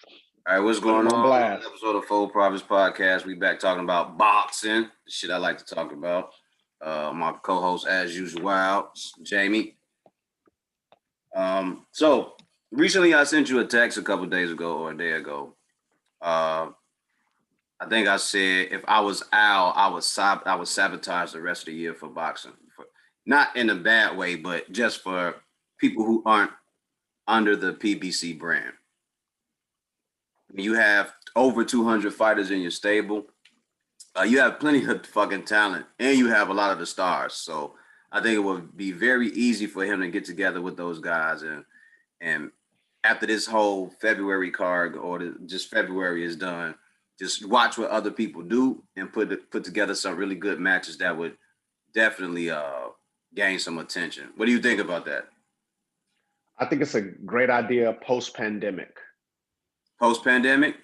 All right, what's Put going him on on? Another blast. episode of Full Profits Podcast. We back talking about boxing, the shit I like to talk about. My co-host, as usual, Jamie. So recently I sent you a text a couple days ago or a day ago. Uh, I think I said if I was Al, I would sabotage the rest of the year for boxing. Not in a bad way, but just for people who aren't under the PBC brand. You have over 200 fighters in your stable. You have plenty of fucking talent, and you have a lot of the stars. So I think it would be very easy for him to get together with those guys, and after this whole February card or just February is done, just watch what other people do and put together some really good matches that would definitely gain some attention. What do you think about that? I think it's a great idea post-pandemic. Post pandemic,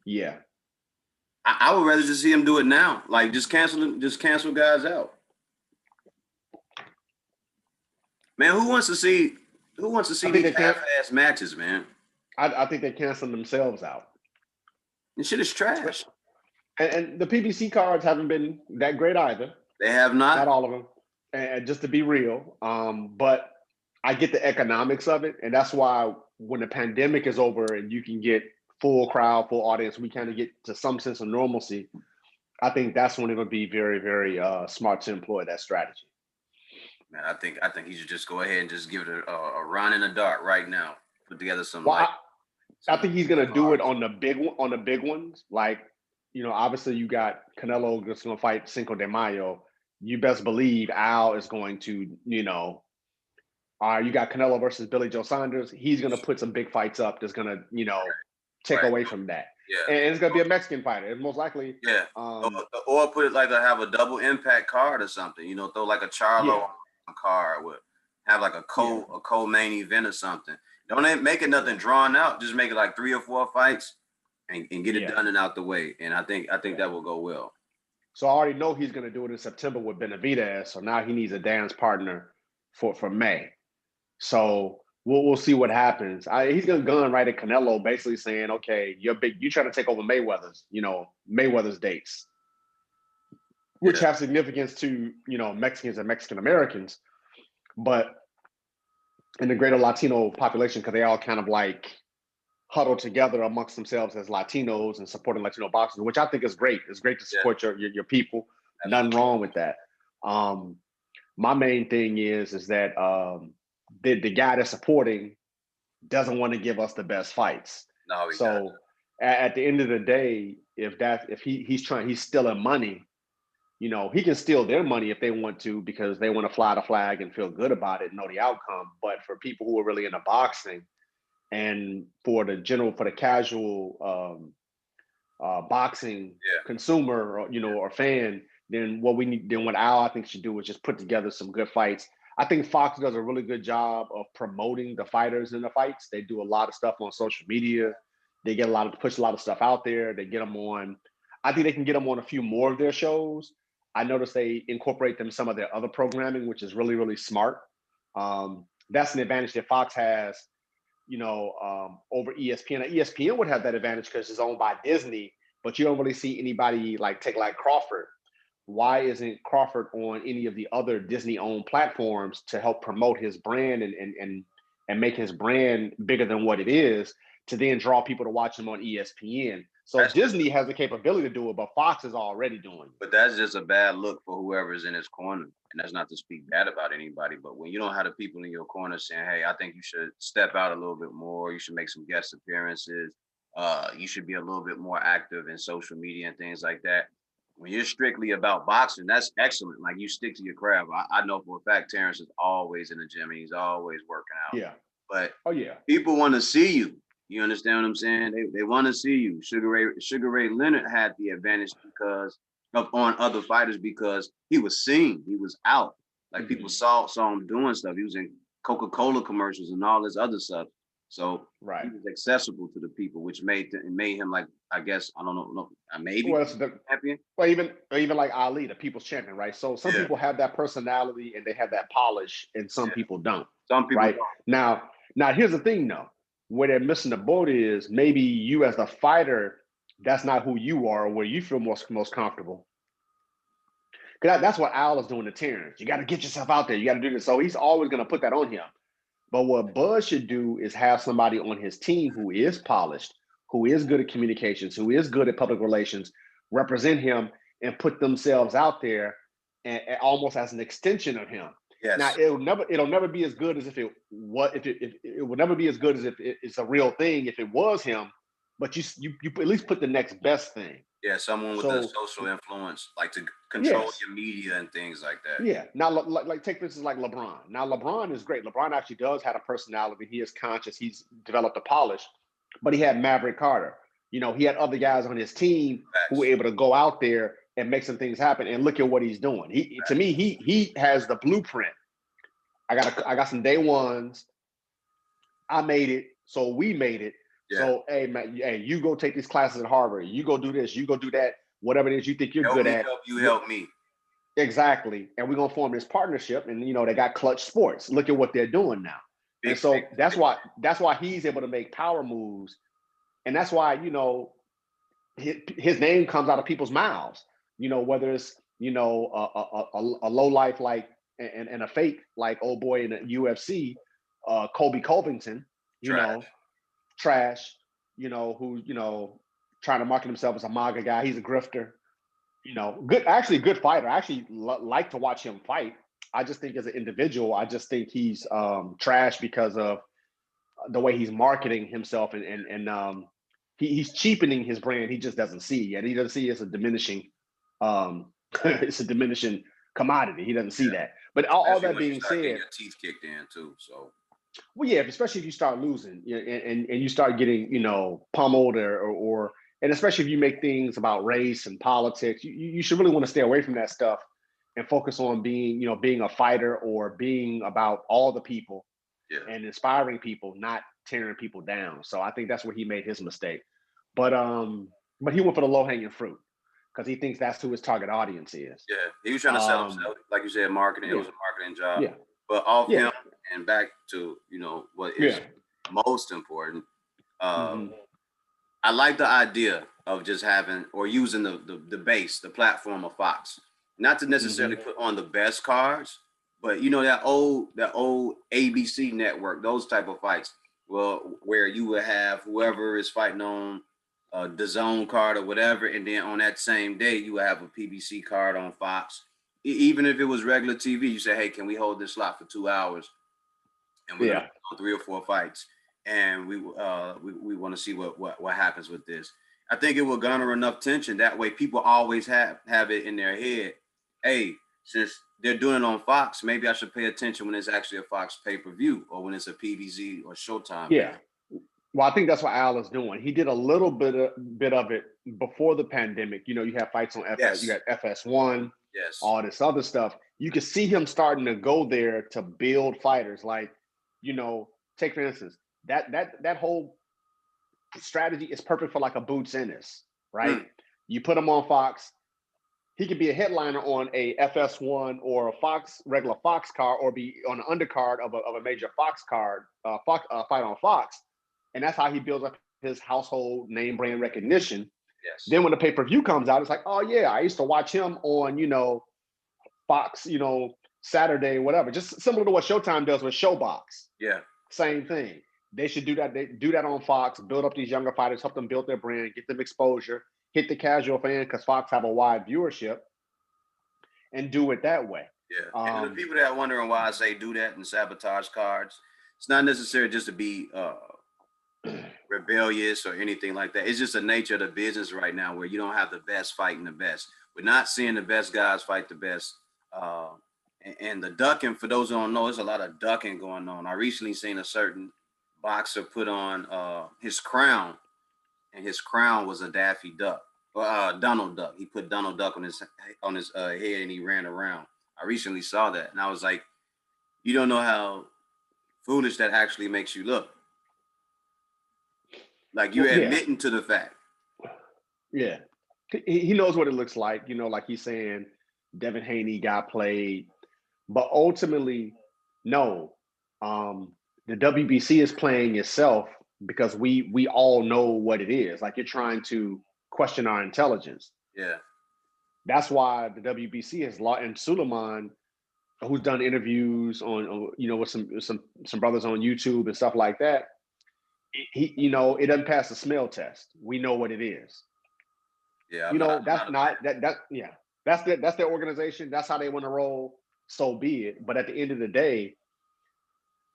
Yeah. I would rather just see him do it now. Like just cancel guys out. Man, who wants to see I think these they can't half-ass matches, man? I think they cancel themselves out. This shit is trash. And the PBC cards haven't been that great either. They have Not not. all of them. And just to be real, but I get the economics of it. And that's why when the pandemic is over and you can get full crowd, full audience, we kind of get to some sense of normalcy. I think that's when it would be very, very smart to employ that strategy. Man, I think he should just go ahead and just give it a run in the dark right now. Put together some Well, like I some think he's gonna do it cards. on the big ones. Like, obviously you got Canelo that's gonna fight Cinco de Mayo. You best believe Al is going to, you got Canelo versus Billy Joe Saunders. He's gonna put some big fights up that's gonna, take Right. away from that. Yeah. And it's gonna be a Mexican fighter. It's most likely, Yeah. Or, um, or put it like to have a double impact card or something. Throw like a Charlo yeah, card with have like yeah, a co-main event or something. Don't make it nothing drawn out. Just make it like 3 or 4 fights and get it yeah, done and out the way. And I think yeah. that will go well. So I already know he's gonna do it in September with Benavidez. So now he needs a dance partner for May. So we'll see what happens. He's gonna gun right at Canelo, basically saying, "Okay, you're big. You trying to take over Mayweather's dates, which Yeah. have significance to Mexicans and Mexican Americans, but in the greater Latino population, because they all kind of like huddle together amongst themselves as Latinos and supporting Latino boxers, which I think is great. It's great to Yeah. support your people. Nothing Absolutely. wrong with that. Um, my main thing is that the guy that's supporting doesn't want to give us the best fights. No, he does. So at the end of the day, if he's stealing money, he can steal their money if they want to because they want to fly the flag and feel good about it and know the outcome. But for people who are really into boxing and for the casual boxing Yeah. consumer or fan, then what Al I think should do is just put together some good fights. I think Fox does a really good job of promoting the fighters in the fights. They do a lot of stuff on social media. They push a lot of stuff out there. They get them on. I think they can get them on a few more of their shows. I noticed they incorporate them in some of their other programming, which is really, really smart. That's an advantage that Fox has over ESPN. Now, ESPN would have that advantage because it's owned by Disney, but you don't really see anybody take Crawford. Why isn't Crawford on any of the other Disney-owned platforms to help promote his brand and make his brand bigger than what it is to then draw people to watch him on ESPN? So That's just Disney has the capability to do it, but Fox is already doing it. But that's just a bad look for whoever's in his corner. And that's not to speak bad about anybody, but when you don't have the people in your corner saying, "Hey, I think you should step out a little bit more. You should make some guest appearances. You should be a little bit more active in social media and things like that." When you're strictly about boxing, that's excellent. Like you stick to your craft. I know for a fact Terrence is always in the gym and he's always working out. Yeah. But Oh yeah. people want to see you. You understand what I'm saying? They want to see you. Sugar Ray Leonard had the advantage because on other fighters because he was seen, he was out. Like people saw him doing stuff. He was in Coca-Cola commercials and all this other stuff. So he Right. was accessible to the people, which made him like I guess I don't know, maybe Well, it's the champion. Well, even like Ali, the people's champion, right? So some Yeah, people have that personality and they have that polish, and some yeah. people don't, Some people right? don't. Now, here's the thing, though. Where they're missing the boat is maybe you as the fighter, that's not who you are, or where you feel most comfortable. Because that's what Al is doing to Terrence. You got to get yourself out there. You got to do this. So he's always going to put that on him. But what Bud should do is have somebody on his team who is polished, who is good at communications, who is good at public relations, represent him and put themselves out there and almost as an extension of him. Yes. Now it'll never be as good as if it would never be as good as if it's a real thing if it was him, but you at least put the next best thing. Yeah, someone with So- the social influence, like to control Yes. your media and things like that. Yeah. Now, like take this as like LeBron. Now, LeBron is great. LeBron actually does have a personality. He is conscious. He's developed a polish, but he had Maverick Carter. You know, he had other guys on his team who were able to go out there and make some things happen. And look at what he's doing. To me, he has the blueprint. I got some day ones. I made it, so we made it. Yeah. So, hey, man, hey, you go take these classes at Harvard. You go do this. You go do that. Whatever it is you think you're Help good me, at. help you, help me. Exactly. And we're gonna form this partnership. And they got Clutch Sports. Look at what they're doing now. Big And so thing. that's why he's able to make power moves. And that's why, his name comes out of people's mouths. Whether it's, a low life like and a fake like old boy in the UFC, Kobe Covington, trash, who, trying to market himself as a MAGA guy. He's a grifter. Good fighter. I actually like to watch him fight. I just think as an individual, I just think he's trash because of the way he's marketing himself and he's cheapening his brand. He just doesn't see it yet. He doesn't see it as a diminishing it's a diminishing commodity. He doesn't see that. But all that being said, your teeth kicked in too. So well, yeah, especially if you start losing and you start getting, pummeled or and especially if you make things about race and politics, you should really want to stay away from that stuff and focus on being a fighter or being about all the people and inspiring people, not tearing people down. So I think that's where he made his mistake. But he went for the low-hanging fruit because he thinks that's who his target audience is. yeah, he was trying to sell himself, like you said, marketing. It was a marketing job. Yeah. But off him and back to what is most important. I like the idea of just having or using the base, the platform of Fox, not to necessarily put on the best cards, but that old ABC network, those type of fights, where you would have whoever is fighting on the zone card or whatever, and then on that same day you would have a PBC card on Fox. Even if it was regular TV, you say, hey, can we hold this slot for 2 hours? And we're gonna do 3 or 4 fights, and we want to see what happens with this. I think it will garner enough tension. That way people always have it in their head. Hey, since they're doing it on Fox, maybe I should pay attention when it's actually a Fox pay-per-view or when it's a PBZ or Showtime. Yeah. Well, I think that's what Al is doing. He did a little bit of it before the pandemic. You have fights on FS, you got FS1, all this other stuff. You can see him starting to go there to build fighters. Like, take for instance, that whole strategy is perfect for like a Boots Ennis, right? You put him on Fox, he could be a headliner on a FS1 or a regular Fox card, or be on the undercard of a major Fox card, fight on Fox. And that's how he builds up his household name brand recognition. Yes. Then when the pay-per-view comes out, it's like, oh yeah, I used to watch him on, Fox, Saturday, whatever. Just similar to what Showtime does with Showbox. Yeah. Same thing. They should do that. They do that on Fox, build up these younger fighters, help them build their brand, get them exposure, hit the casual fan because Fox have a wide viewership, and do it that way. Yeah. And the people that are wondering why I say do that and sabotage cards, it's not necessary just to be rebellious or anything like that. It's just the nature of the business right now where you don't have the best fighting the best. We're not seeing the best guys fight the best. And the ducking, for those who don't know, there's a lot of ducking going on. I recently seen a certain boxer put on his crown, and his crown was a Daffy Duck, or Donald Duck. He put Donald Duck on his head and he ran around. I recently saw that, and I was like, you don't know how foolish that actually makes you look. Like you're admitting to the fact. Yeah. He knows what it looks like, like he's saying Devin Haney got played, but ultimately, no. The WBC is playing itself because we all know what it is. Like, you're trying to question our intelligence. Yeah. That's why the WBC has law, and Suleiman, who's done interviews on with some brothers on YouTube and stuff like that. He it doesn't pass the smell test. We know what it is. Yeah. That's not that yeah. That's their organization. That's how they want to roll. So be it. But at the end of the day,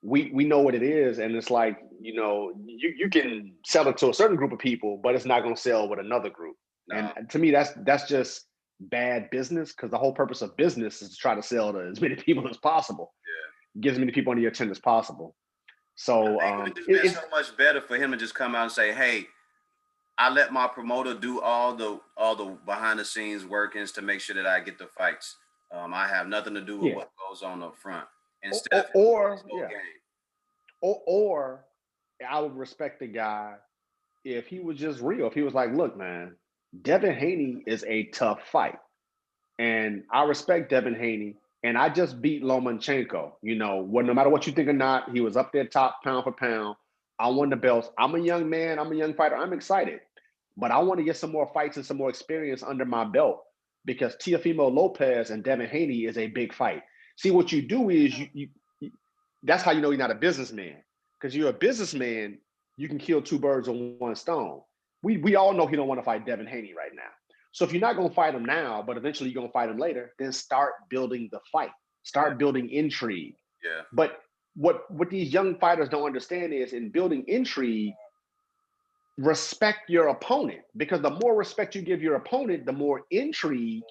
we know what it is, and it's like, you can sell it to a certain group of people, but it's not going to sell with another group. No. And to me, that's just bad business, because the whole purpose of business is to try to sell to as many people as possible. Yeah. Get as many people on your tent as possible. So it would just been so much better for him to just come out and say, "Hey, I let my promoter do all the behind the scenes workings to make sure that I get the fights. I have nothing to do with what goes on up front." Instead or I would respect the guy if he was just real. If he was like, "Look, man, Devin Haney is a tough fight, and I respect Devin Haney, and I just beat Lomachenko. No matter what you think or not, he was up there top pound for pound. I won the belts. I'm a young man. I'm a young fighter. I'm excited, but I want to get some more fights and some more experience under my belt, because Teofimo Lopez and Devin Haney is a big fight." See, what you do is you that's how you know you're not a businessman. Because you're a businessman, you can kill two birds with one stone. We all know he don't want to fight Devin Haney right now. So if you're not going to fight him now, but eventually you're going to fight him later, then start building the fight. Start building intrigue. Yeah. But what these young fighters don't understand is, in building intrigue, respect your opponent, because the more respect you give your opponent, the more intrigue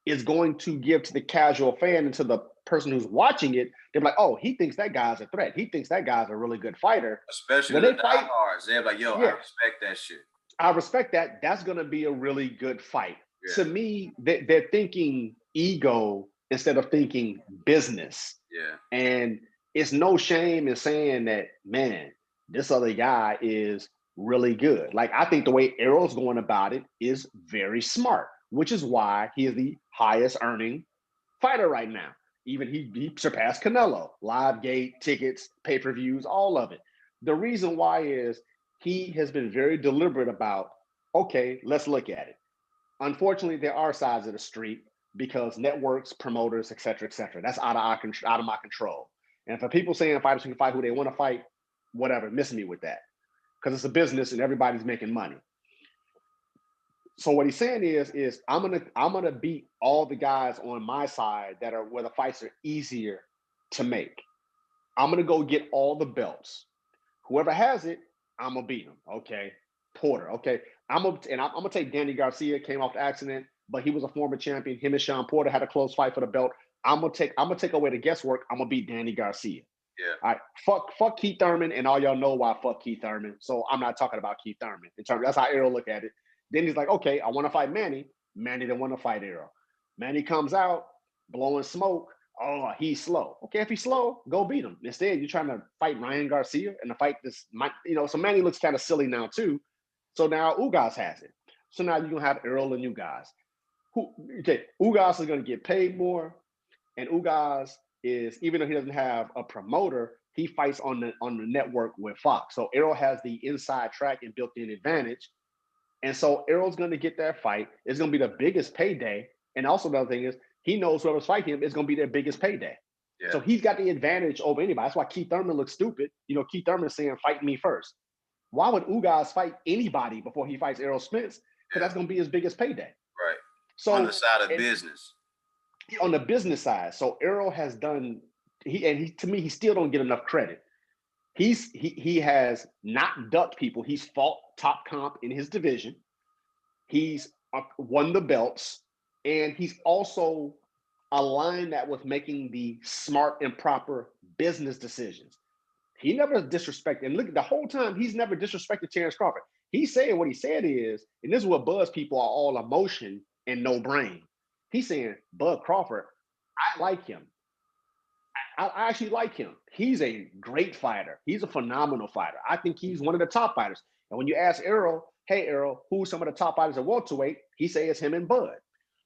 is going to give to the casual fan and to the person who's watching it. They're like, "Oh, he thinks that guy's a threat. He thinks that guy's a really good fighter." Especially when they fight hard. They're like, "Yo, I respect that shit. I respect that. That's going to be a really good fight." Yeah. To me, they're thinking ego instead of thinking business. Yeah. And it's no shame in saying that, man, this other guy is really good. Like, I think the way Errol's going about it is very smart, which is why he is the highest earning fighter right now. Even he surpassed Canelo. Live gate, tickets, pay-per-views, all of it. The reason why is he has been very deliberate about, okay, let's look at it. Unfortunately, there are sides of the street, because networks, promoters, et cetera, that's out of my control. And for people saying fighters can fight who they want to fight, whatever, miss me with that. Because it's a business and everybody's making money. So what he's saying is I'm gonna beat all the guys on my side that are where the fights are easier to make. I'm gonna go get all the belts. Whoever has it, I'm gonna beat him. Okay, Porter. Okay, I'm gonna take Danny Garcia. Came off the accident, but he was a former champion. Him and Sean Porter had a close fight for the belt. I'm gonna take away the guesswork. I'm gonna beat Danny Garcia. Yeah. All right. Fuck Keith Thurman, and all y'all know why fuck Keith Thurman. So I'm not talking about Keith Thurman. That's how Errol look at it. Then he's like, okay, I want to fight Manny. Manny didn't want to fight Errol. Manny comes out blowing smoke. Oh, he's slow. Okay, if he's slow, go beat him. Instead, you're trying to fight Ryan Garcia and the fight this might, so Manny looks kind of silly now too. So now Ugas has it. So now you're gonna have Errol and Ugas. Ugas is gonna get paid more, and Ugas is, even though he doesn't have a promoter, he fights on the network with Fox. So Errol has the inside track and built-in advantage. And so Errol's going to get that fight. It's going to be the biggest payday. And also the other thing is, he knows whoever's fighting him is going to be their biggest payday. Yeah. So he's got the advantage over anybody. That's why Keith Thurman looks stupid. Keith Thurman saying, "Fight me first." Why would Ugas fight anybody before he fights Errol Spence? Because that's going to be his biggest payday. Right. So on the side of business. On the business side. So Errol has done, to me, he still don't get enough credit. He has not ducked people. He's fought top comp in his division. He's won the belts, and he's also aligned that with making the smart and proper business decisions. He never disrespected, and look, the whole time he's never disrespected Terrence Crawford. He said what he said is, and this is what Buzz people are all emotion and no brain. He's saying, Bud Crawford, I like him. I actually like him. He's a great fighter. He's a phenomenal fighter. I think he's one of the top fighters. And when you ask Errol, hey, Errol, who's some of the top fighters at welterweight? He says it's him and Bud.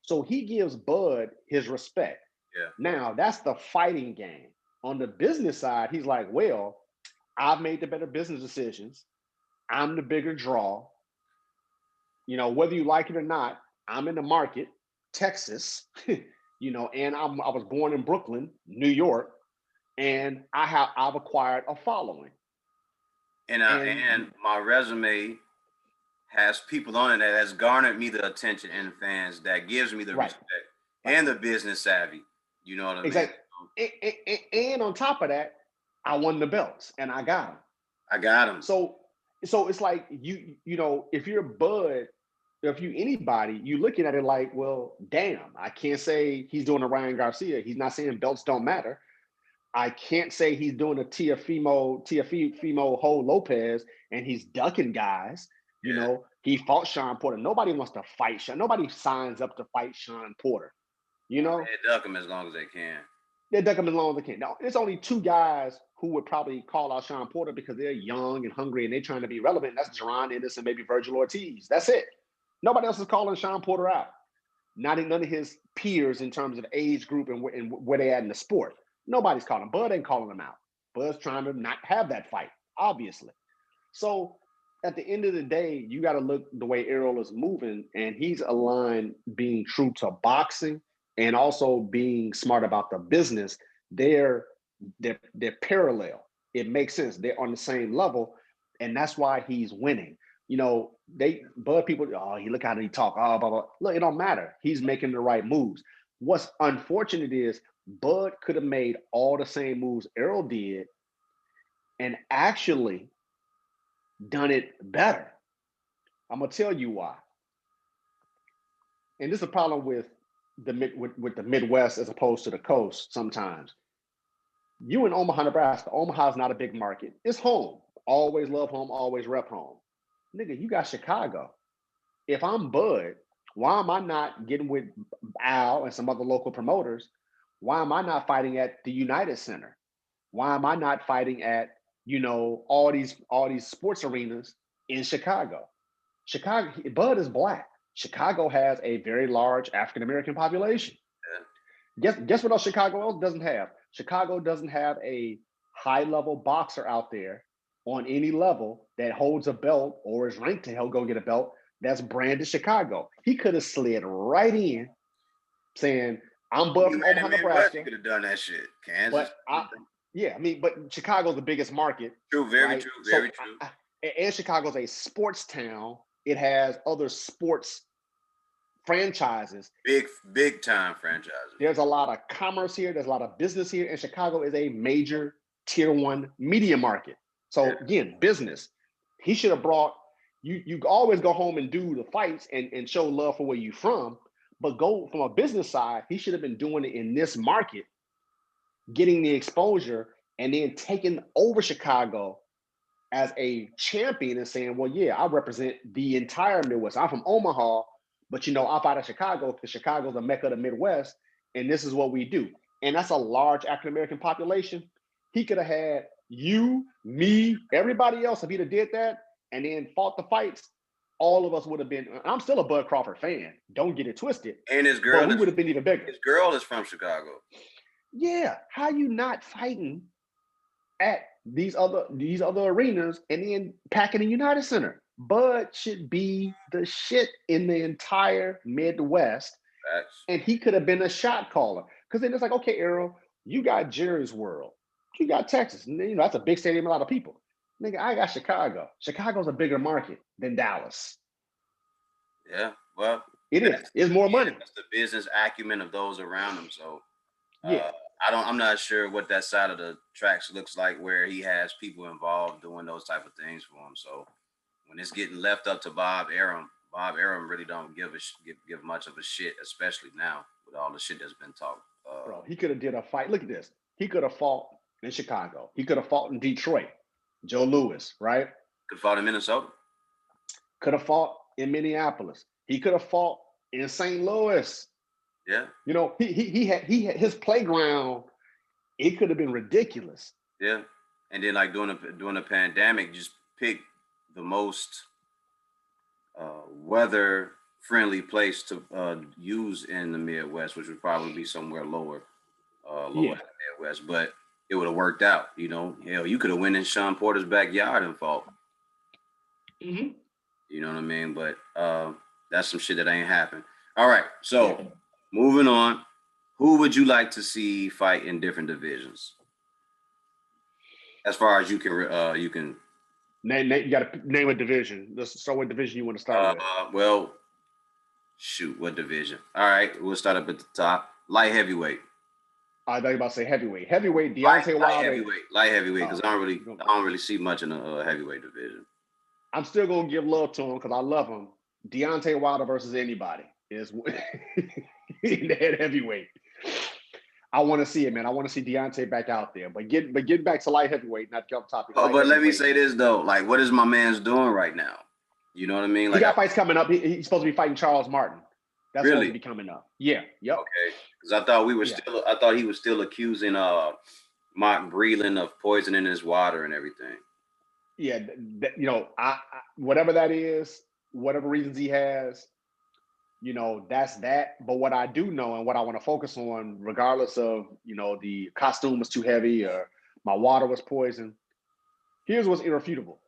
So he gives Bud his respect. Yeah. Now, that's the fighting game. On the business side, he's like, well, I've made the better business decisions. I'm the bigger draw. Whether you like it or not, I'm in the market, Texas, and I was born in Brooklyn, New York, and I've acquired a following. And my resume has people on it that has garnered me the attention and the fans, that gives me the Right. respect and the business savvy. You know what I mean? Exactly. And on top of that, I won the belts and I got them. I got them. So it's like if you're Bud, if you anybody, you looking at it like, well, damn, I can't say he's doing a Ryan Garcia. He's not saying belts don't matter. I can't say he's doing a Teofimo Ho Lopez and he's ducking guys. He fought Sean Porter. Nobody wants to fight Sean. Nobody signs up to fight Sean Porter. They duck him as long as they can. They duck him as long as they can. Now, there's only two guys who would probably call out Sean Porter because they're young and hungry and they're trying to be relevant. That's Jaron Ennis and maybe Virgil Ortiz. That's it. Nobody else is calling Sean Porter out. None of his peers in terms of age group and where they at in the sport. Nobody's calling him. Bud ain't calling him out. Bud's trying to not have that fight, obviously. So at the end of the day, you got to look the way Errol is moving, and he's aligned being true to boxing and also being smart about the business. They're parallel. It makes sense. They're on the same level, and that's why he's winning. Bud people, oh, he look how he talk, oh, blah, blah. Look, it don't matter. He's making the right moves. What's unfortunate is Bud could have made all the same moves Errol did and actually done it better. I'm gonna tell you why. And this is a problem with the Midwest as opposed to the coast sometimes. You in Omaha, Nebraska. Omaha is not a big market. It's home. Always love home, always rep home. Nigga, you got Chicago. If I'm Bud, why am I not getting with Al and some other local promoters? Why am I not fighting at the United Center? Why am I not fighting at, all these sports arenas in Chicago? Bud is Black. Chicago has a very large African-American population. Guess what else Chicago doesn't have? Chicago doesn't have a high-level boxer out there on any level that holds a belt or is ranked to go get a belt that's branded Chicago. He could have slid right in saying, I'm Bud from Omaha, Nebraska. You could have done that shit. Kansas. But Chicago's the biggest market. True, very true, very true. And Chicago's a sports town. It has other sports franchises. Big time franchises. There's a lot of commerce here. There's a lot of business here. And Chicago is a major tier 1 media market. So again, business. He should have brought, you always go home and do the fights and show love for where you're from. But go from a business side, he should have been doing it in this market, getting the exposure, and then taking over Chicago as a champion and saying, well, yeah, I represent the entire Midwest. I'm from Omaha, but I fight out of Chicago because Chicago's the mecca of the Midwest, and this is what we do. And that's a large African-American population. He could have had you, me, everybody else, if he'd have did that and then fought the fights, all of us would have been. I'm still a Bud Crawford fan. Don't get it twisted. And his girl, we would have been even bigger. His girl is from Chicago. Yeah, how you not fighting at these other arenas and then packing the United Center? Bud should be the shit in the entire Midwest. And he could have been a shot caller. Because then it's like, okay, Errol, you got Jerry's World. You got Texas. And, that's a big stadium, a lot of people. Nigga, I got Chicago. Chicago's a bigger market than Dallas. Yeah, well. It is. It's more money. That's the business acumen of those around him. So, yeah. I'm not sure what that side of the tracks looks like where he has people involved doing those type of things for him. So when it's getting left up to Bob Arum really don't give much of a shit, especially now with all the shit that's been talked. Bro, he could have did a fight. Look at this. He could have fought in Chicago. He could have fought in Detroit. Joe Louis, right? Could have fought in Minnesota. Could have fought in Minneapolis. He could have fought in St. Louis. Yeah. He had his playground. It could have been ridiculous. Yeah. And then like during the pandemic, just pick the most weather friendly place to use in the Midwest, which would probably be somewhere lower in the Midwest. But it would have worked out. You know, hell, you could have went in Sean Porter's backyard and fought. Mm-hmm. You know what I mean? But that's some shit that ain't happened. All right, so moving on. Who would you like to see fight in different divisions? As far as you can Name, you got to name a division. Let's start what division you want to start with. Well, shoot, what division? All right, we'll start up at the top. Light heavyweight. I thought you were about to say heavyweight. Heavyweight, Deontay Wilder. Light heavyweight, because I don't really see much in the heavyweight division. I'm still gonna give love to him because I love him. Deontay Wilder versus anybody is in the heavyweight. I want to see it, man. I want to see Deontay back out there. But get back to light heavyweight, not the off topic. Oh, but let me say this though. Like, what is my man's doing right now? You know what I mean? Like, he got fights coming up. He's supposed to be fighting Charles Martin. That's really? supposed to be coming up. Yeah. Yep. Okay. Because I thought I thought he was still accusing Mark Breland of poisoning his water and everything. Yeah. You know, I whatever that is, whatever reasons he has, you know, that's that. But what I do know and what I want to focus on, regardless of, you know, the costume was too heavy or my water was poisoned, here's what's irrefutable.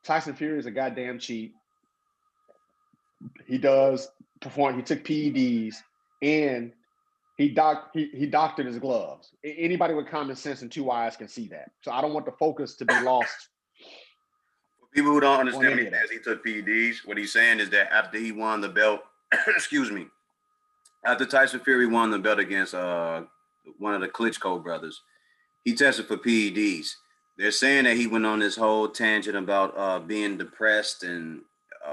Tyson Fury is a goddamn cheat. He does perform. He took PEDs and he doctored his gloves. Anybody with common sense and two eyes can see that. So I don't want the focus to be lost. For people who don't understand what he says, he took PEDs. What he's saying is that after he won the belt, excuse me, after Tyson Fury won the belt against one of the Klitschko brothers, he tested for PEDs. They're saying that he went on this whole tangent about being depressed and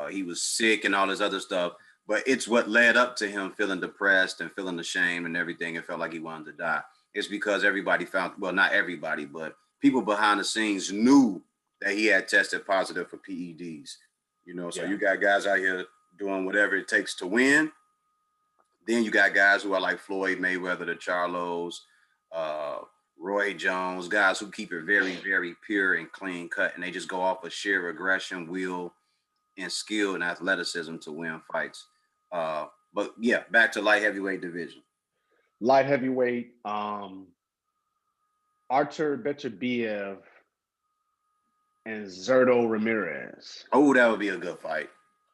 he was sick and all this other stuff. But it's what led up to him feeling depressed and feeling ashamed and everything and felt like he wanted to die. It's because everybody well, not everybody, but people behind the scenes knew that he had tested positive for PEDs. You know, so you got guys out here doing whatever it takes to win. Then you got guys who are like Floyd Mayweather, the Charlos, Roy Jones, guys who keep it very, very pure and clean cut, and they just go off of sheer aggression, will, and skill and athleticism to win fights. But yeah, back to light heavyweight division. Light heavyweight, Artur Beterbiev and Zurdo Ramirez. Oh, that would be a good fight.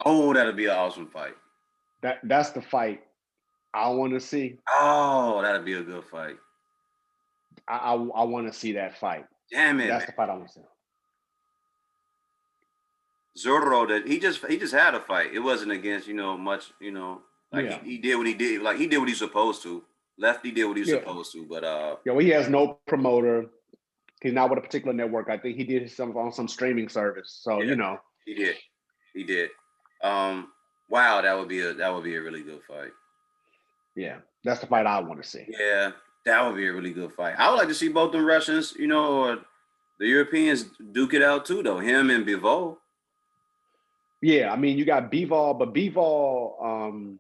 Oh, that'd be an awesome fight. That's the fight I want to see. Oh, that'd be a good fight. I want to see that fight. Damn it. That's the fight I want to see. Zurdo, that he just had a fight. It wasn't against, you know, much, you know, like he did what he did. Like he did what he's supposed to. Lefty did what he's supposed to, but well, he has no promoter. He's not with a particular network. I think he did some on some streaming service. So you know, he did. Wow, that would be a really good fight. Yeah, that's the fight I want to see. Yeah, that would be a really good fight. I would like to see both the Russians, you know, or the Europeans duke it out too, though. Him and Bivol. Yeah, I mean, you got Bivol, but Bivol,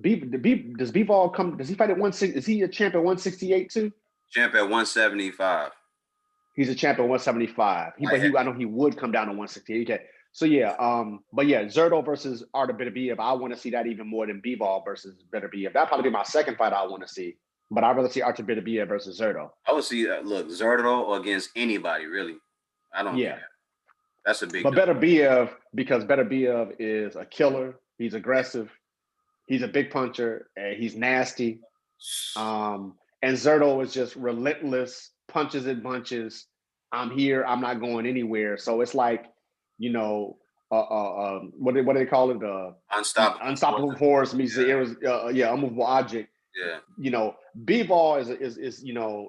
does Bivol come? Does he fight at 160? Is he a champ at 168 too? Champ at 175. He's a champ at 175. I know he would come down to 168. Okay. So yeah, but yeah, Zurdo versus Artur Beterbiev. I want to see that even more than Bivol versus Beterbiev. That'd probably be my second fight I want to see. But I'd rather see Artur Beterbiev versus Zurdo. I would see Zurdo against anybody really. I don't care. That's a big. But Beterbiev, because Beterbiev is a killer. He's aggressive. He's a big puncher. And he's nasty. And Zurdo is just relentless, punches and bunches. I'm here. I'm not going anywhere. So it's like, you know, what do they call it? Unstoppable force means unmovable object. Yeah. You know, Bivol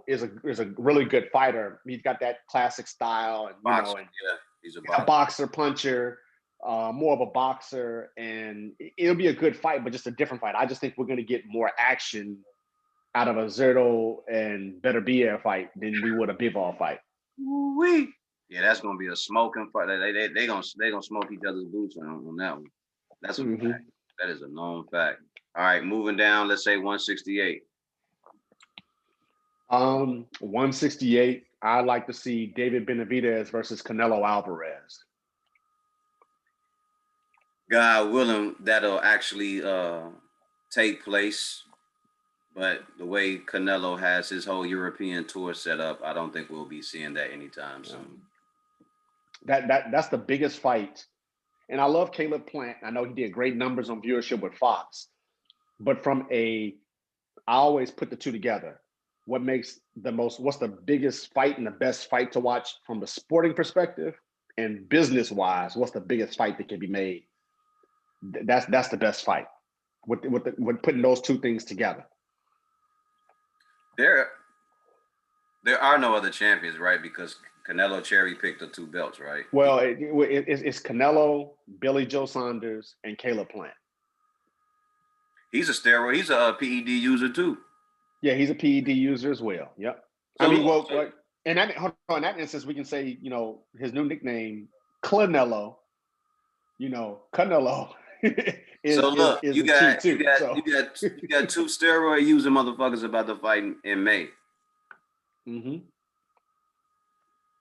is a really good fighter. He's got that classic style, and boxer, he's a boxer puncher, more of a boxer, and it'll be a good fight, but just a different fight. I just think we're going to get more action out of a Zurdo and Beterbiev fight than we would a Bivol fight. Woo-wee. Yeah, that's gonna be a smoking fight. They gonna smoke each other's boots on that one. That's a fact. That is a known fact. All right, moving down. Let's say 168. 168. I'd like to see David Benavidez versus Canelo Alvarez. God willing, that'll actually take place. But the way Canelo has his whole European tour set up, I don't think we'll be seeing that anytime soon. That's the biggest fight. And I love Caleb Plant. I know he did great numbers on viewership with Fox. But I always put the two together. What's the biggest fight and the best fight to watch from the sporting perspective, and business wise, what's the biggest fight that can be made? That's the best fight with putting those two things together. There are no other champions, right? Because Canelo cherry picked the two belts, right? Well, it's Canelo, Billy Joe Saunders, and Caleb Plant. He's a steroid. He's a PED user too. Yeah, he's a PED user as well. Yep. So, I mean, in that instance, we can say, his new nickname, Canelo. Canelo. You got two steroid using motherfuckers about to fight in May. Mm-hmm.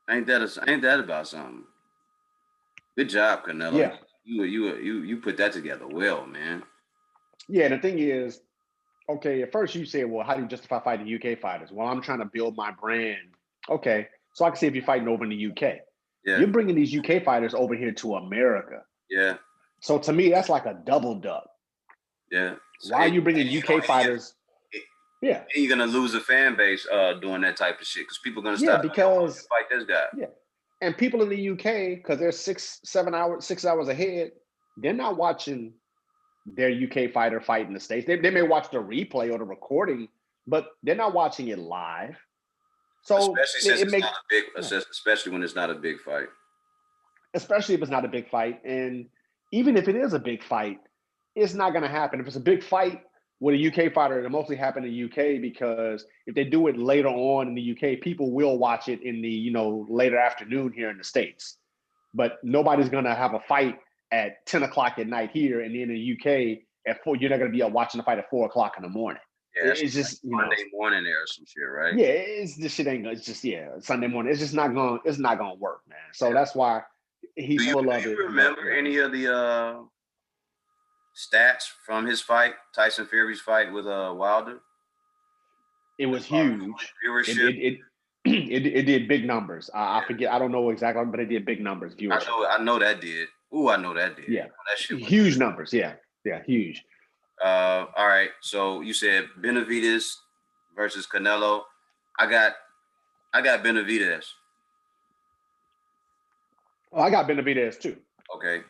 Ain't that about something? Good job, Canelo. Yeah. You put that together well, man. Yeah, the thing is, okay, at first you said, well, how do you justify fighting UK fighters? Well, I'm trying to build my brand. Okay, so I can see if you're fighting over in the UK. Yeah. You're bringing these UK fighters over here to America. Yeah. So to me, that's like a double duck. Yeah. So why are you bringing UK fighters? Yeah. And you're going to lose a fan base doing that type of shit because people are going to stop because fight this guy. Yeah. And people in the UK, because they're 6 hours ahead, they're not watching their UK fighter fight in the States. They may watch the replay or the recording, but they're not watching it live. So especially when it's not a big fight. Especially if it's not a big fight. And even if it is a big fight, it's not going to happen. If it's a big fight with a UK fighter, it'll mostly happen in the UK because if they do it later on in the UK, people will watch it in the, later afternoon here in the States. But nobody's going to have a fight at 10 o'clock at night here, and then in the UK at 4, you're not going to be watching the fight at 4 o'clock in the morning. Yeah, it's just like Monday morning there or some shit, right? Yeah, this shit ain't gonna. It's just Sunday morning. It's just not going. It's not going to work, man. So that's why he's full of it. Do you remember any of the stats from his fight, Tyson Fury's fight with Wilder? It was huge. Viewership. It did big numbers. I forget. I don't know exactly, but it did big numbers. Viewership. I know that did. Ooh, I know that did. Yeah, that shit was huge numbers. Yeah, huge. All right. So you said Benavidez versus Canelo. I got Benavidez. Oh, I got Benavidez too. Okay.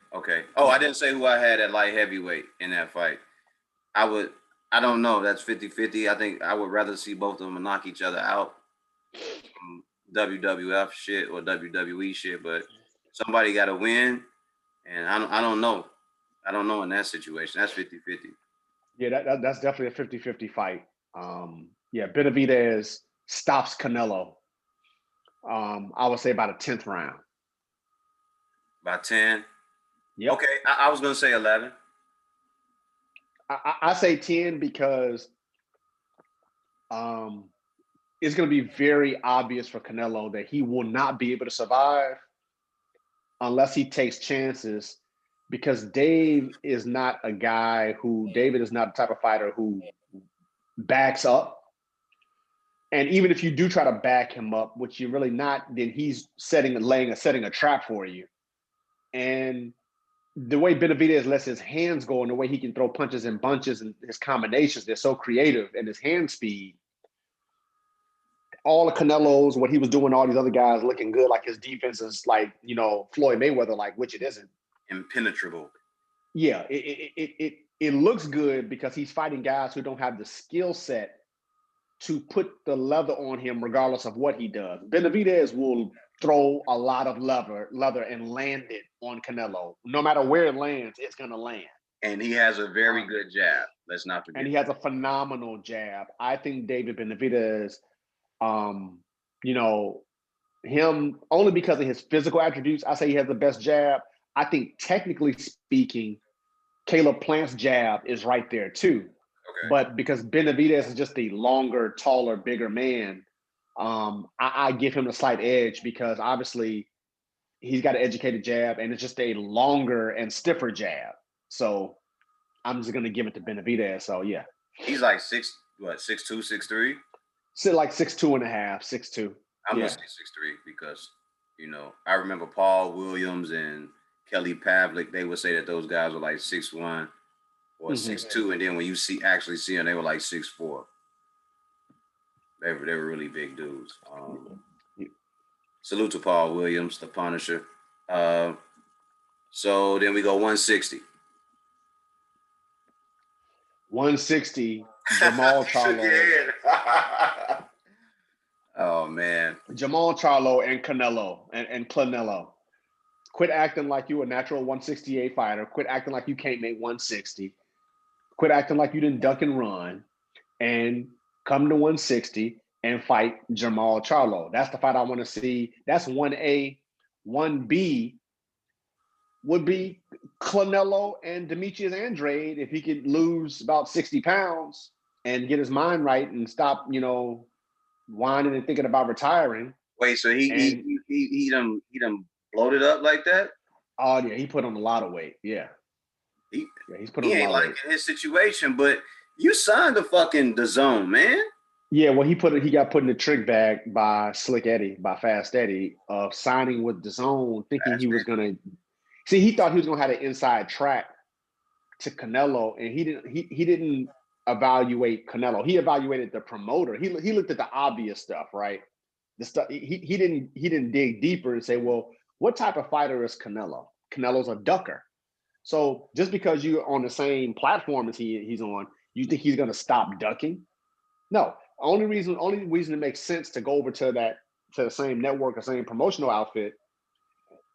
Oh, I didn't say who I had at light heavyweight in that fight. I don't know. That's 50-50. I think I would rather see both of them knock each other out. WWF shit or WWE shit, but somebody got to win, and I don't know. I don't know in that situation. That's 50-50. Yeah, that's definitely a 50-50 fight. Benavidez stops Canelo. I would say about a 10th round. About 10? Yep. Okay, I was going to say 11. I say 10 because it's going to be very obvious for Canelo that he will not be able to survive unless he takes chances, because David is not the type of fighter who backs up. And even if you do try to back him up, which you're really not, then he's setting a trap for you. And the way Benavidez lets his hands go and the way he can throw punches and bunches and his combinations, they're so creative, and his hand speed. All the Canelos, what he was doing, all these other guys looking good, like his defense is like, Floyd Mayweather, like, which it isn't. Impenetrable. Yeah, it looks good because he's fighting guys who don't have the skill set to put the leather on him regardless of what he does. Benavidez will throw a lot of leather and land it on Canelo. No matter where it lands, it's going to land. And he has a very good jab. Let's not forget. And he has a phenomenal jab. I think David Benavidez, him only because of his physical attributes, I say he has the best jab. I think technically speaking, Caleb Plant's jab is right there too. Okay. But because Benavidez is just a longer, taller, bigger man, I give him a slight edge because obviously he's got an educated jab and it's just a longer and stiffer jab. So I'm just going to give it to Benavidez. So yeah. He's like 6'3", what, 6'2", 6'3"? So like 6'2.5", 6'2". I'm gonna Yeah. say 6'3" because I remember Paul Williams and Kelly Pavlik. They would say that those guys were like 6'1" or Mm-hmm. 6'2", and then when you see them, they were like 6'4". They were really big dudes. Salute to Paul Williams, the Punisher. So then we go 160. 160, Jamal Charlo. Oh man. Jamal Charlo and Canelo. Quit acting like you a natural 168 fighter. Quit acting like you can't make 160. Quit acting like you didn't duck and run, and come to 160 and fight Jamal Charlo. That's the fight I want to see. That's 1A. 1B would be Canelo and Demetrius Andrade if he could lose about 60 pounds and get his mind right and stop, whining and thinking about retiring. Wait, so he done bloated up like that? Oh yeah, he put on a lot of weight. Yeah. He's put on a lot of weight. He ain't liking his situation, but you signed the DAZN, man. Yeah, well, he got put in the trick bag by Slick Eddie, by Fast Eddie, of signing with DAZN, thinking he was gonna see. He thought he was gonna have an inside track to Canelo, and he didn't evaluate Canelo. He evaluated the promoter. He looked at the obvious stuff, right? The stuff he didn't dig deeper and say, well, what type of fighter is Canelo? Canelo's a ducker. So just because you're on the same platform as he's on, you think he's gonna stop ducking? No. Only reason it makes sense to go over to the same network or same promotional outfit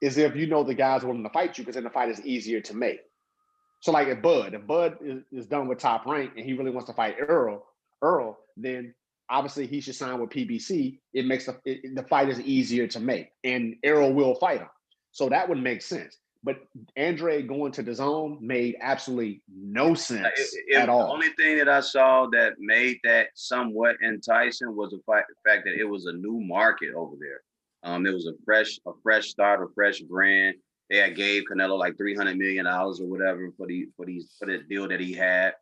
is if you know the guys willing to fight you, because then the fight is easier to make. So like if Bud is done with Top Rank and he really wants to fight Earl, then obviously he should sign with PBC. It makes the fight is easier to make, and Earl will fight him. So that would make sense. But Andre going to DAZN made absolutely no sense at all. The only thing that I saw that made that somewhat enticing was the fact that it was a new market over there. It was a fresh start, a fresh brand. They had gave Canelo like $300 million or whatever for the deal that he had.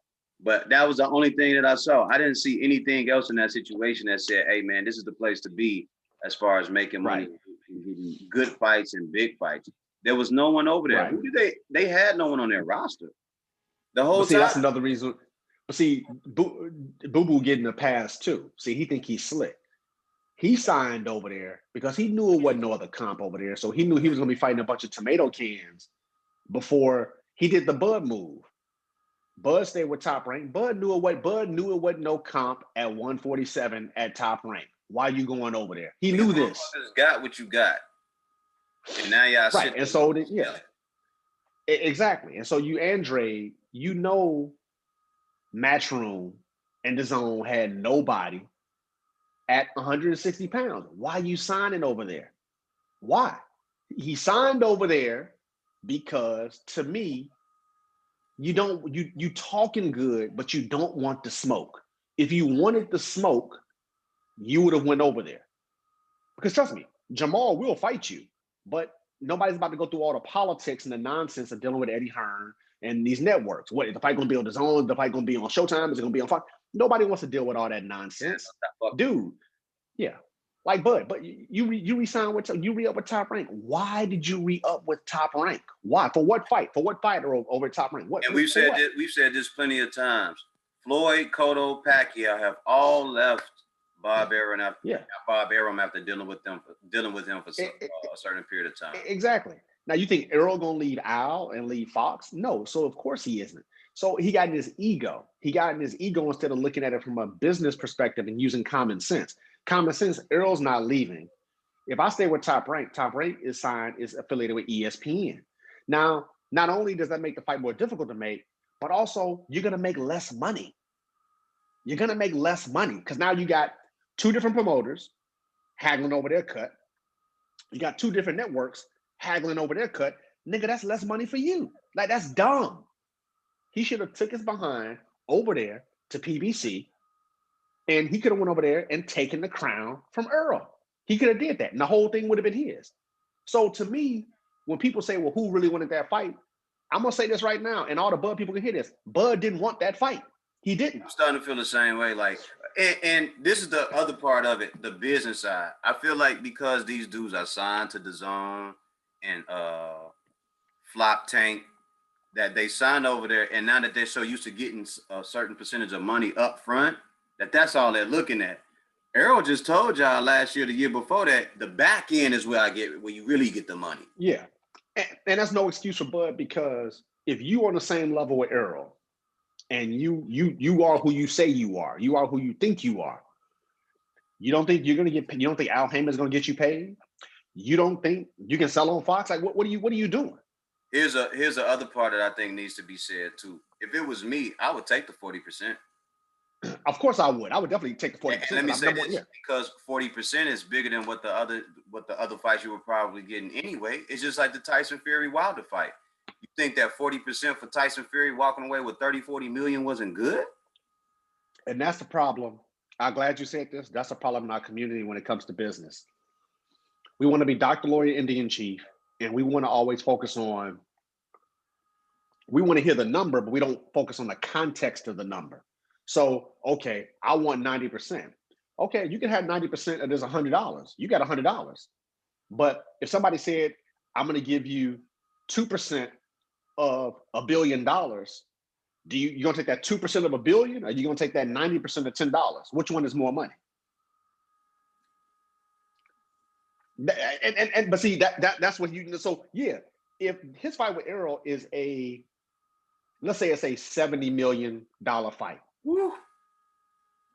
But that was the only thing that I saw. I didn't see anything else in that situation that said, hey man, this is the place to be as far as making money, getting good fights and big fights. There was no one over there. Right. Who did they had no one on their roster the whole time. That's another reason. But see, Boo Boo getting a pass too. See, he think he's slick. He signed over there because he knew it wasn't no other comp over there. So he knew he was going to be fighting a bunch of tomato cans before he did the Bud move. Bud stayed with Top Rank. Bud knew it wasn't no comp at 147 at Top Rank. Why you going over there? He knew this. Got what you got. And now y'all right. And so exactly. And so Andre, Matchroom and DAZN had nobody at 160 pounds. Why you signing over there? Why? He signed over there because, to me, you talking good, but you don't want the smoke. If you wanted the smoke, you would have went over there. Because trust me, Jamal will fight you, but nobody's about to go through all the politics and the nonsense of dealing with Eddie Hearn and these networks. What, the fight going to be on DAZN? The fight going to be on Showtime? Is it going to be on Fox? Nobody wants to deal with all that nonsense. Dude, yeah. Like Bud, but you re-signed with, you re-up with Top Rank. Why did you re-up with Top Rank? Why? For what fight? For what fighter over Top Rank? What? And we've said this plenty of times. Floyd, Cotto, Pacquiao have all left Bob Arum after dealing with him for a certain period of time. Exactly. Now you think Earl gonna leave Al and leave Fox? No. So of course he isn't. So he got in his ego. Instead of looking at it from a business perspective and using common sense. Common sense, Earl's not leaving. If I stay with Top Rank is affiliated with ESPN. Now, not only does that make the fight more difficult to make, but also you're gonna make less money. You're gonna make less money because now you got two different promoters haggling over their cut. You got two different networks haggling over their cut. Nigga, that's less money for you. Like, that's dumb. He should have took his behind over there to PBC, and he could have went over there and taken the crown from Earl. He could have did that, and the whole thing would have been his. So to me, when people say, well, who really wanted that fight? I'm going to say this right now, and all the Bud people can hear this. Bud didn't want that fight. He didn't. I'm starting to feel the same way. Like, and this is the other part of it, the business side. I feel like because these dudes are signed to the Zone and Flop Tank, that they signed over there, and now that they're so used to getting a certain percentage of money up front, that's all they're looking at. Errol just told y'all last year, the year before that, the back end is where you really get the money. Yeah, and that's no excuse for Bud, because if you on the same level with Errol, and you are who you say you are who you think you are, you don't think you're gonna get paid? You don't think Al Heyman's gonna get you paid? You don't think you can sell on Fox? Like, what are you doing? Here's the other part that I think needs to be said too. If it was me, I would take the 40%. Of course I would. I would definitely take the 40%. Let me say this, because 40% is bigger than what the other fights you were probably getting anyway. It's just like the Tyson Fury Wilder fight. You think that 40% for Tyson Fury walking away with 30-40 million wasn't good? And that's the problem. I'm glad you said this. That's a problem in our community when it comes to business. We want to be Dr. Lawyer Indian Chief, and we want to always focus on, we want to hear the number, but we don't focus on the context of the number. So, okay, I want 90%. Okay, you can have 90% of this $100. You got $100. But if somebody said, I'm going to give you 2% of $1 billion, you gonna take that 2% of $1 billion, or you gonna take that 90% of $10? Which one is more money? But see, that's what you. So yeah, if his fight with Errol is let's say it's a $70 million fight. Woo.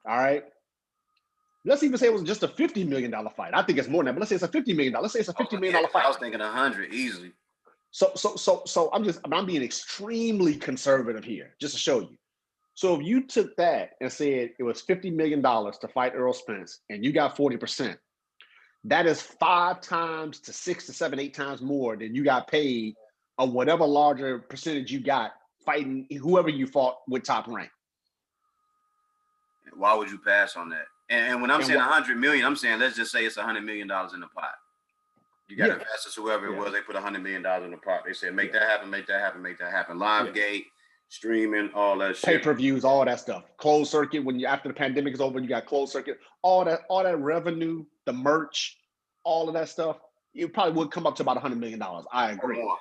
All right. Let's even say it was just a $50 million fight. I think it's more than that, but let's say it's a $50 million. Let's say it's a $50 million fight. I was thinking 100 easily. So I'm being extremely conservative here, just to show you. So if you took that and said it was $50 million to fight Errol Spence, and you got 40%, that is 5 times to 6 to 7, 8 times more than you got paid, or whatever larger percentage you got fighting whoever you fought with Top Rank. Why would you pass on that? And when I'm saying 100 million, I'm saying let's just say it's $100 million in the pot. You got investors, whoever it was, they put $100 million in the pot. They said, make that happen, make that happen, make that happen. Live gate, streaming, all that shit. Pay-per-views, all that stuff. Closed circuit, after the pandemic is over, you got closed circuit. All that revenue, the merch, all of that stuff, it probably would come up to about $100 million. I agree. Or more.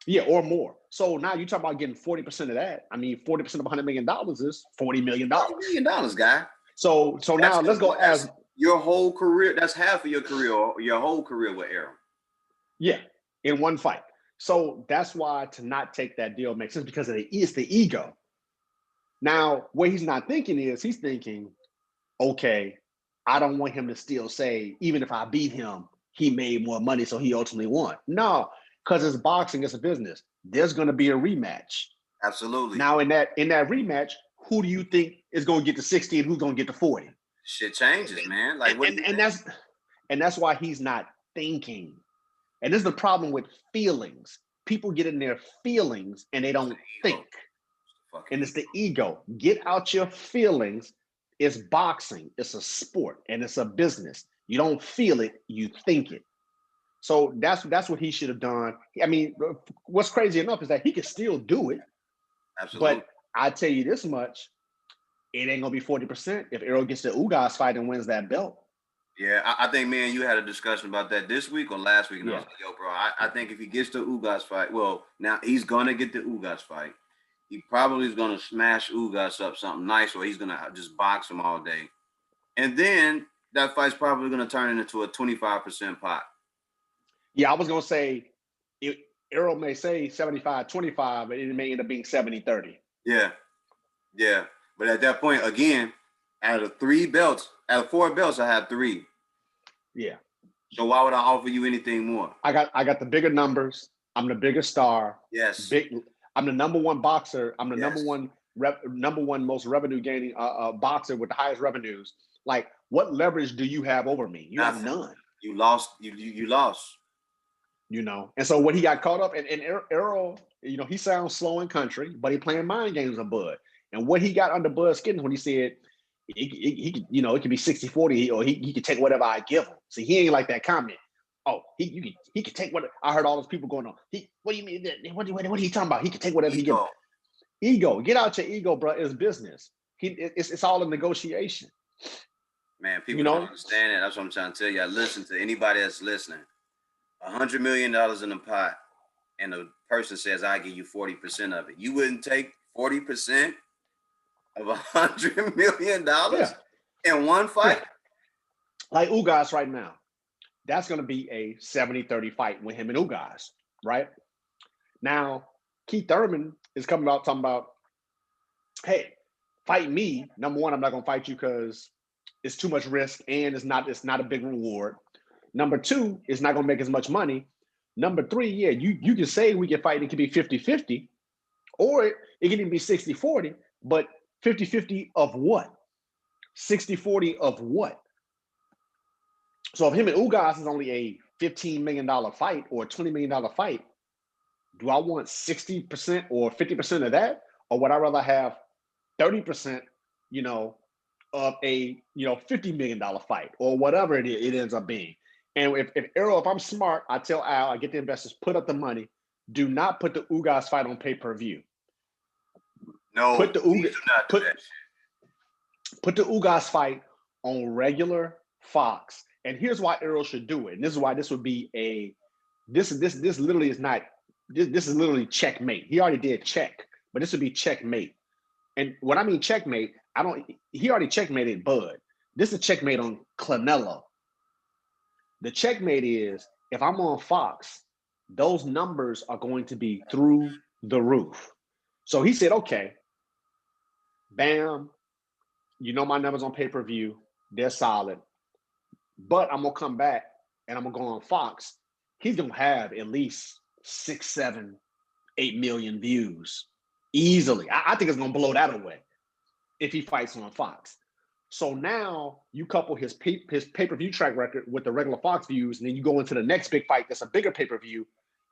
Yeah, or more. So now you talk about getting 40% of that. I mean, 40% of $100 million is $40 million. $40 million, guy. So now let's go as your whole career. That's half of your career, or your whole career with Errol. Yeah, in one fight. So that's why to not take that deal makes sense, because it's the ego. Now, what he's not thinking is, he's thinking, okay, I don't want him to still say, even if I beat him, he made more money, so he ultimately won. No, because it's boxing, it's a business. There's going to be a rematch. Absolutely. Now, in that rematch, who do you think is going to get to 60 and who's going to get to 40? Shit changes, man. Like, and that's why he's not thinking. And this is the problem with feelings. People get in their feelings and they don't think. And it's the ego. Get out your feelings. It's boxing. It's a sport and it's a business. You don't feel it, you think it. So that's what he should have done. I mean, what's crazy enough is that he could still do it. Absolutely. But I tell you this much, it ain't gonna be 40% if Errol gets the Ugas fight and wins that belt. Yeah, I think, man, you had a discussion about that this week or last week. And I was like, yo, bro, I think if he gets the Ugas fight, well, now he's gonna get the Ugas fight. He probably is gonna smash Ugas up something nice, or he's gonna just box him all day. And then that fight's probably gonna turn into a 25% pot. Yeah, I was gonna say Errol may say 75-25, but it may end up being 70-30. Yeah. But at that point, again, out of 4 belts, I have 3. Yeah. So why would I offer you anything more? I got the bigger numbers. I'm the biggest star. Yes. I'm the number one boxer. I'm the number one most revenue gaining boxer with the highest revenues. Like, what leverage do you have over me? You have none. You lost. You lost. You know, and so when he got caught up, and Errol, you know, he sounds slow in country, but he playing mind games with Bud. And what he got under Bud's skin when he said, he you know, it could be 60-40, or he could take whatever I give him. See, he ain't like that comment. Oh, he could take what I heard all those people going on. What do you mean? What are you talking about? He could take whatever he gives. Ego. Get out your ego, bro. It's business. It's all a negotiation. Man, people don't understand it. That's what I'm trying to tell you. I listen to anybody that's listening. $100 million in the pot, and the person says, "I give you 40% of it." You wouldn't take 40% of $100 million in one fight? Yeah. Like Ugas right now. That's going to be a 70-30 fight with him and Ugas, right? Now, Keith Thurman is coming out talking about, hey, fight me. Number one, I'm not going to fight you because it's too much risk and it's not a big reward. Number two, it's not going to make as much money. Number three, yeah, you can say we can fight and it can be 50-50, or it can even be 60-40, but 50-50 of what? 60-40 of what? So if him and Ugas is only a $15 million fight or a $20 million fight, do I want 60% or 50% of that? Or would I rather have 30%, of a, $50 million fight or whatever it ends up being? And if Errol, if I'm smart, I tell Al, I get the investors, put up the money. Do not put the Ugas fight on pay-per-view. No, put the do not do that shit. Put the Ugas fight on regular Fox. And here's why Errol should do it. And this is why this would be this literally is not, this is literally checkmate. He already did check, but this would be checkmate. And what I mean checkmate, he already checkmated Bud. This is checkmate on Canelo. The checkmate is, if I'm on Fox, those numbers are going to be through the roof. So he said, okay, bam, my numbers on pay-per-view, they're solid. But I'm going to come back and I'm going to go on Fox. He's going to have at least 6, 7, 8 million views easily. I think it's going to blow that away if he fights on Fox. So now you couple his pay-per-view track record with the regular Fox views, and then you go into the next big fight that's a bigger pay-per-view.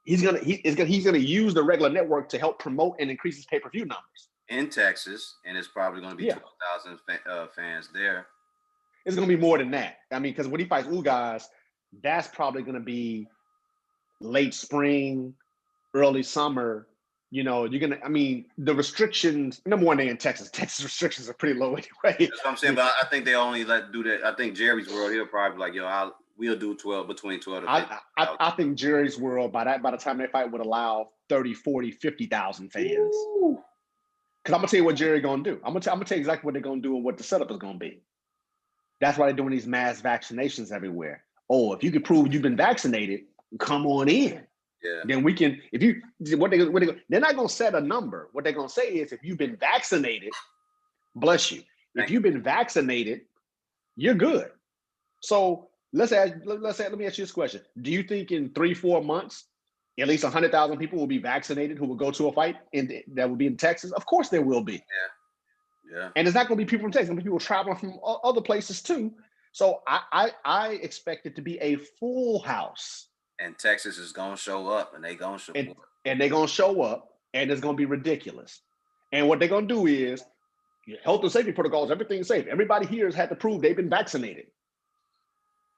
He's gonna use the regular network to help promote and increase his pay-per-view numbers in Texas, and it's probably going to be 12,000 fans there. It's going to be more than that. I mean, because when he fights Ugas, that's probably going to be late spring, early summer. The restrictions, number one, they're in Texas. Texas restrictions are pretty low anyway. That's what I'm saying, but I think they only do that. I think Jerry's World, he'll probably be like, we'll do between 12 to 15. I think Jerry's World, by the time they fight, would allow 30, 40, 50,000 fans. Because I'm going to tell you what Jerry's going to do. I'm going to tell you exactly what they're going to do and what the setup is going to be. That's why they're doing these mass vaccinations everywhere. Oh, if you can prove you've been vaccinated, come on in. Yeah. Then we can. They're not going to set a number. What they're going to say is, if you've been vaccinated, bless you. If you've been vaccinated, you're good. So let me ask you this question: do you think in 3-4 months, at least 100,000 people will be vaccinated who will go to a fight that will be in Texas? Of course, there will be. Yeah. Yeah. And it's not going to be people from Texas. It's going to be people traveling from other places too. So I expect it to be a full house. And Texas is going to show up, and they're going to show up. And they're going to show up, and it's going to be ridiculous. And what they're going to do is, health and safety protocols, everything's safe. Everybody here has had to prove they've been vaccinated.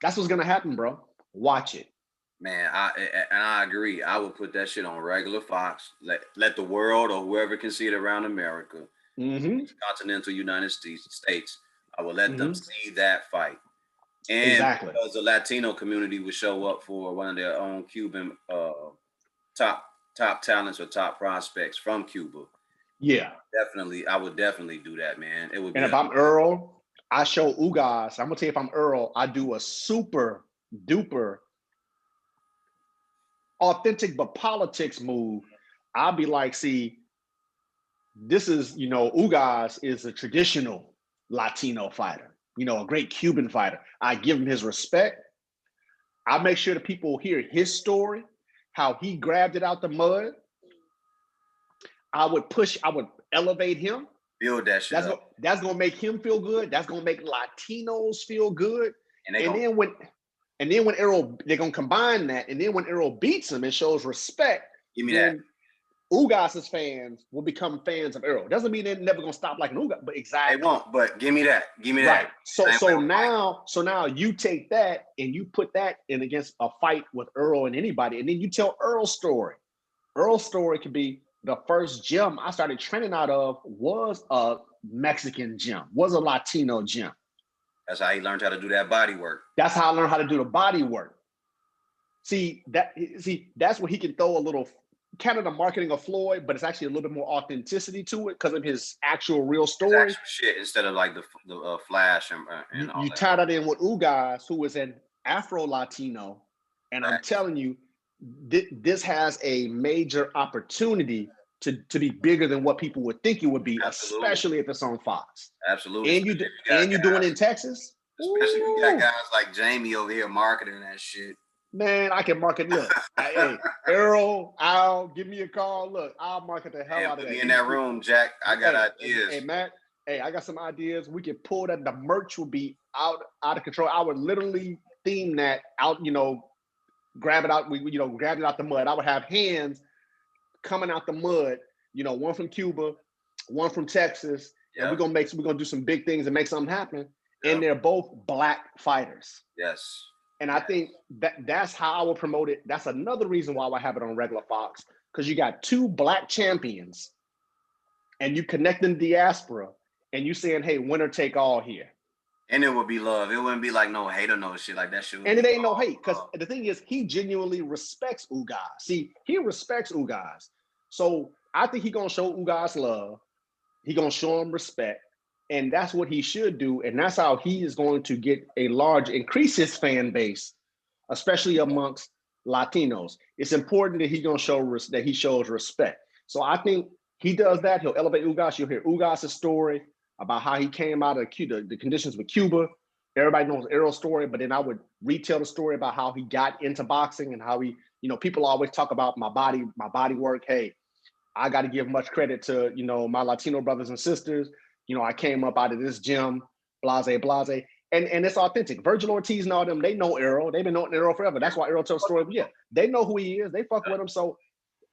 That's what's going to happen, bro. Watch it. Man, I agree. I would put that shit on regular Fox. Let the world or whoever can see it around America, continental United States, I will let them see that fight. And because the Latino community would show up for one of their own Cuban top talents or top prospects from Cuba. Yeah, definitely. I would definitely do that, man. It would. And if I'm Earl, I show Ugas. I'm gonna tell you, if I'm Earl, I do a super duper authentic but politics move. I'll be like, see, this is, Ugas is a traditional Latino fighter. A great Cuban fighter. I give him his respect. I make sure that people hear his story, how he grabbed it out the mud. I would elevate him. Build that shit up. That's gonna make him feel good. That's gonna make Latinos feel good. And then when Errol, they're gonna combine that, and then when Errol beats him and shows respect, give me that. Ugas's fans will become fans of Errol. Doesn't mean they're never gonna stop like an Ugas, but exactly. They won't, but give me that. Right. So now you take that and you put that in against a fight with Errol and anybody, and then you tell Earl's story. Earl's story could be, the first gym I started training out of was a Mexican gym, was a Latino gym. That's how he learned how to do that body work. That's how I learned how to do the body work. See, that's where he can throw a little kind of the marketing of Floyd, but it's actually a little bit more authenticity to it because of his actual real story. His actual shit instead of like the flash and all You that. tie that in with Ugas, who is an Afro Latino, and I'm telling you, this has a major opportunity to be bigger than what people would think it would be, Absolutely. Especially if it's on Fox. Absolutely. And you're doing it in Texas. Especially if you got guys like Jamie over here marketing that shit. Man, I can market. Look, hey, Earl, Al, give me a call. Look, I'll market the hell out of that. Put me in that room, Jack. I got ideas. Hey, Matt. Hey, I got some ideas. We can pull that. The merch will be out of control. I would literally theme that out. Grab it out. Grab it out the mud. I would have hands coming out the mud. One from Cuba, one from Texas, and we're gonna do some big things and make something happen. Yep. And they're both Black fighters. Yes. And I think that's how I will promote it. That's another reason why I have it on regular Fox, because you got 2 Black champions and you connecting diaspora and you saying, hey, winner take all here. And it would be love. It wouldn't be like no hate or no shit like that shit. And it ain't no hate, because the thing is, he genuinely respects Ugas. See, he respects Ugas. So I think he's going to show Ugas love. He's going to show him respect. And that's what he should do. And that's how he is going to get increase his fan base, especially amongst Latinos. It's important that he's going to he shows respect. So I think he does that. He'll elevate Ugas. You'll hear Ugas' story about how he came out of Cuba, the conditions with Cuba. Everybody knows Errol's story, but then I would retell the story about how he got into boxing and how he, people always talk about my body work. Hey, I got to give much credit to, my Latino brothers and sisters. I came up out of this gym, blase. And it's authentic. Virgil Ortiz and all them, they know Errol. They've been knowing Errol forever. That's why Errol tells the story. Yeah, they know who he is. They fuck with him. So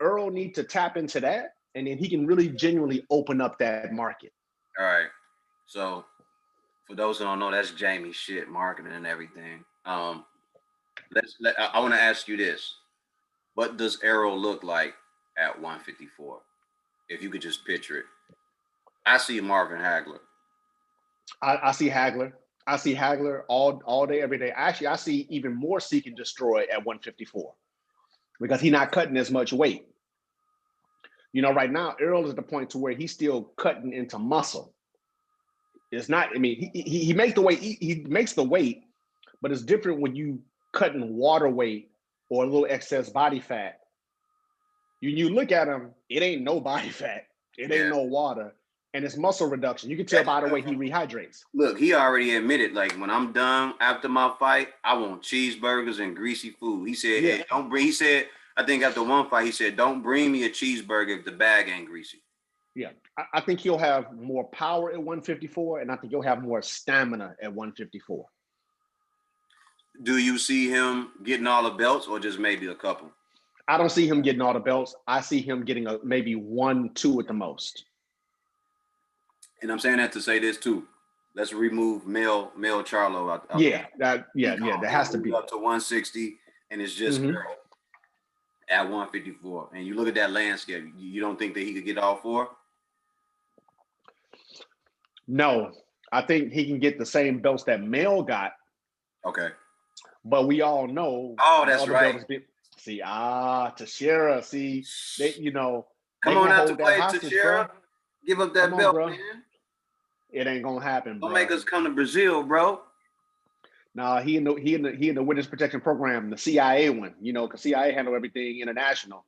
Errol needs to tap into that, and then he can really genuinely open up that market. All right. So for those who don't know, that's Jamie shit, marketing and everything. I want to ask you this. What does Errol look like at 154? If you could just picture it. I see Marvin Hagler. I see Hagler. I see Hagler all day, every day. Actually, I see even more seek and destroy at 154 because he's not cutting as much weight. Right now, Errol is at the point to where he's still cutting into muscle. It's not, he makes the weight, he makes the weight, but it's different when you cutting water weight or a little excess body fat. You look at him, it ain't no body fat. It ain't no water. And it's muscle reduction. You can tell by the way he rehydrates. Look, he already admitted, like, when I'm done after my fight, I want cheeseburgers and greasy food. He said, hey, I think after one fight, he said, don't bring me a cheeseburger if the bag ain't greasy. Yeah, I think he'll have more power at 154, and I think he'll have more stamina at 154. Do you see him getting all the belts or just maybe a couple? I don't see him getting all the belts. I see him getting maybe 1, 2 at the most. And I'm saying that to say this too. Let's remove Mel Charlo out. That has to be up to 160, and it's just Errol at 154. And you look at that landscape. You don't think that he could get all 4? No, I think he can get the same belts that Mel got. Okay. But we all know. Oh, that's right. Teixeira. See, they, come on out to play, Teixeira. Give up that belt, man. It ain't gonna happen, bro. Don't make us come to Brazil, bro. Nah, he in the witness protection program, the CIA one, because CIA handle everything international.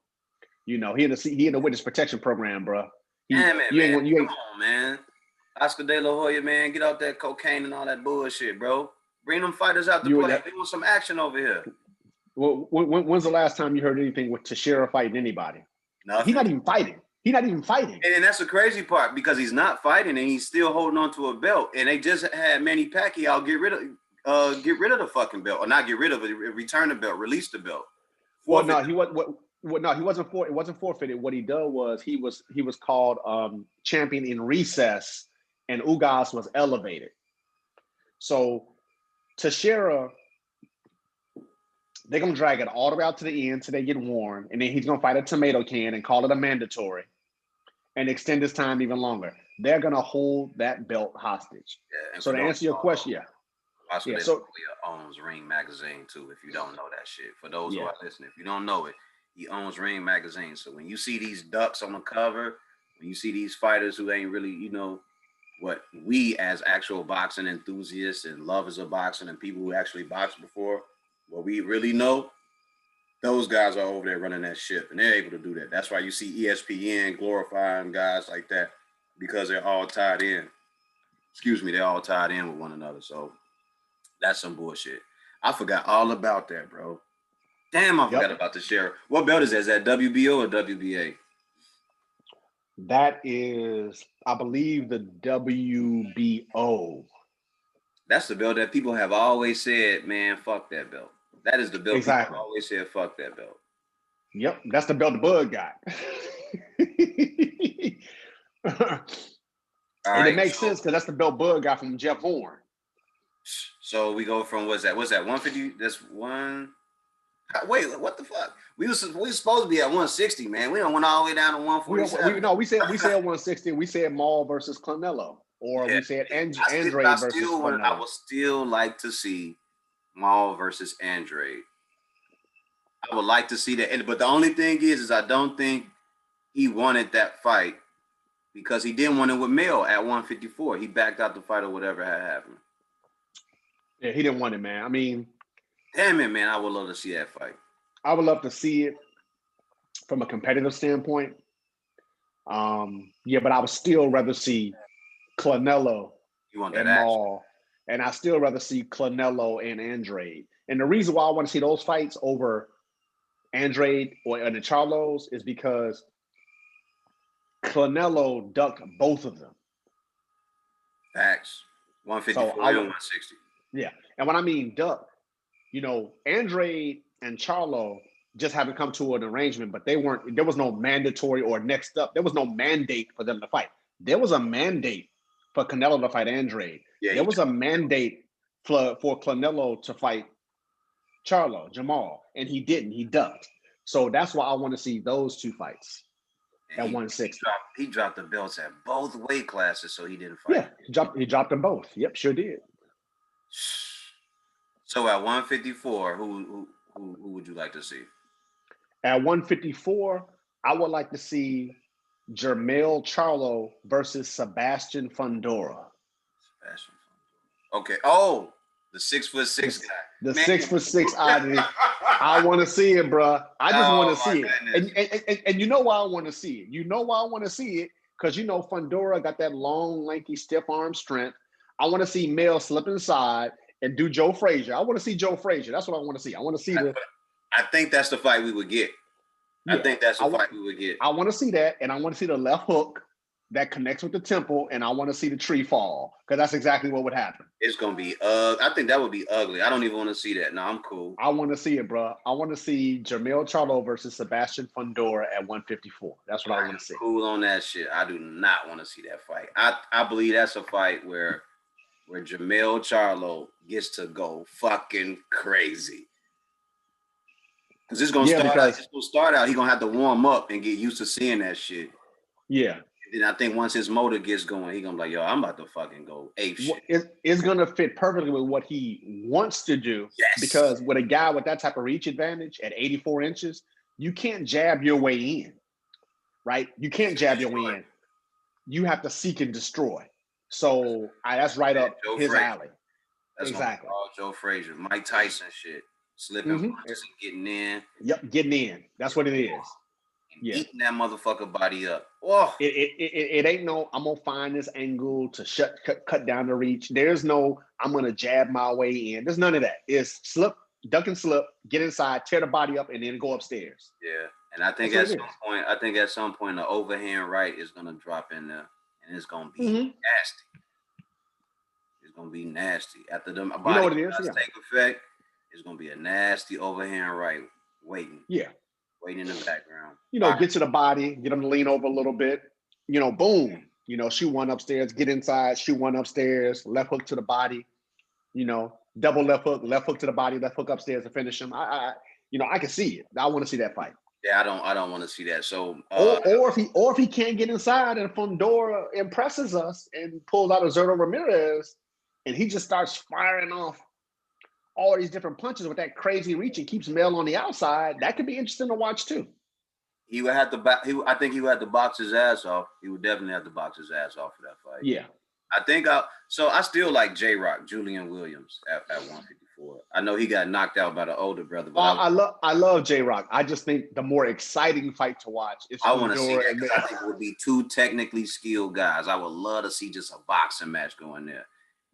He in the witness protection program, bro. Come on, man. Oscar De La Hoya, man, get out that cocaine and all that bullshit, bro. Bring them fighters out to play. We want some action over here. Well, when's the last time you heard anything with Teixeira fighting anybody? Nothing. He's not even fighting. And that's the crazy part, because he's not fighting and he's still holding on to a belt. And they just had Manny Pacquiao get rid of the fucking belt, or not get rid of it, return the belt, release the belt. Well, no, he wasn't it wasn't forfeited. What he did was he was called champion in recess, and Ugas was elevated. So Teixeira, They're gonna drag it all the way out to the end till they get warm, and then he's gonna fight a tomato can and call it a mandatory, and extend his time even longer. They're gonna hold that belt hostage. Yeah, and So for to those answer your question, Oscar yeah. De La So Hoya owns Ring Magazine too. If you don't know that shit, for those who yeah, are listening, if you don't know it, he owns Ring Magazine. So when you see these ducks on the cover, when you see these fighters who ain't really, what we as actual boxing enthusiasts and lovers of boxing and people who actually boxed before, what we really know, those guys are over there running that ship, and they're able to do that. That's why you see ESPN glorifying guys like that, because they're all tied in. Excuse me, they're all tied in with one another. So that's some bullshit. I forgot all about that, bro. Damn, I forgot yep. about the sheriff. What belt is that? Is that WBO or WBA? That is, I believe, the WBO. That's the belt that people have always said, man, fuck that belt. That is the belt Exactly. people always said, fuck that belt. Yep, that's the belt the Bud got. And it makes sense because that's the belt Bud got from Jeff Horn. So we go from what's that? 150? That's one. Wait, what the fuck? We was supposed to be at 160, man. We don't went all the way down to 147. We said 160. We said Maul versus Canelo, or we said Andrade versus Canelo. I would still like to see Maul versus Andrade. I would like to see that, but the only thing is I don't think he wanted that fight because he didn't want it with Mel at 154. He backed out the fight or whatever had happened. Yeah, he didn't want it, man. I mean, damn it, man. I would love to see that fight. I would love to see it from a competitive standpoint. Yeah, but I would still rather see Canelo and Maul, and I still rather see Canelo and Andrade. And the reason why I want to see those fights over Andrade or the Charlos is because Canelo ducked both of them. Facts. 154 and 160. Yeah. And when I mean duck, Andrade and Charlo just haven't come to an arrangement, but there was no mandatory or next up. There was no mandate for them to fight. There was a mandate for Canelo to fight Andrade. Yeah, there was a mandate for Canelo to fight Jamal, and he didn't. He ducked. So that's why I want to see those two fights at 160. He dropped the belts at both weight classes, so he didn't fight. Yeah, he dropped them both. Yep, sure did. So at 154, who would you like to see? At 154, I would like to see Jermell Charlo versus Sebastian Fundora. Okay. Oh, the 6'6" guy. The 6'6" oddity. I want to see it, bro. I just want to see it. And you know why I want to see it? You know why I want to see it? Because Fundora got that long, lanky, stiff arm strength. I want to see Mel slip inside and do Joe Frazier. I want to see Joe Frazier. That's what I want to see. I want to see I think that's the fight we would get. Yeah, I think that's the fight we would get. I want to see that, and I want to see the left hook that connects with the temple, and I want to see the tree fall, because that's exactly what would happen. It's going to be I think that would be ugly. I don't even want to see that. No, I'm cool. I want to see it, bro. I want to see Jermell Charlo versus Sebastian Fundora at 154. That's what I want to see. Cool on that shit. I do not want to see that fight. I believe that's a fight where Jermell Charlo gets to go fucking crazy. Because it's going to start out, he's going to have to warm up and get used to seeing that shit. Yeah. And I think once his motor gets going, he's going to be like, yo, I'm about to fucking go ape shit. It's going to fit perfectly with what he wants to do. Yes. Because with a guy with that type of reach advantage at 84 inches, you can't jab your way in, right? You can't jab your way in. You have to seek and destroy. So that's right up his alley. That's exactly. All Joe Frazier, Mike Tyson shit. Slipping punches and getting in. Yep, getting in. That's what it is. And eating that motherfucker body up. Oh. It ain't no, I'm going to find this angle to cut down the reach. There's no, I'm going to jab my way in. There's none of that. It's slip, duck and slip, get inside, tear the body up, and then go upstairs. Yeah. And I think at some point, the overhand right is going to drop in there, and it's going to be nasty. It's going to be nasty. After the body what it is? take effect, it's going to be a nasty overhand right waiting. Yeah. Waiting in the background. Get to the body, get them to lean over a little bit. Boom. Shoot one upstairs, get inside, shoot one upstairs, left hook to the body. double left hook to the body, left hook upstairs to finish him. I can see it. I want to see that fight. Yeah, I don't want to see that. So, or if he can't get inside and Fundora impresses us and pulls out a Zurdo Ramirez, and he just starts firing off all these different punches with that crazy reach and keeps Mel on the outside, that could be interesting to watch too. He would have to I think he would have to box his ass off. He would definitely have to box his ass off for that fight. Yeah. I still like J-Rock, Julian Williams at 154. I know he got knocked out by the older brother, but I love J-Rock. I just think the more exciting fight to watch is I want to see that because I think it would be two technically skilled guys. I would love to see just a boxing match going there.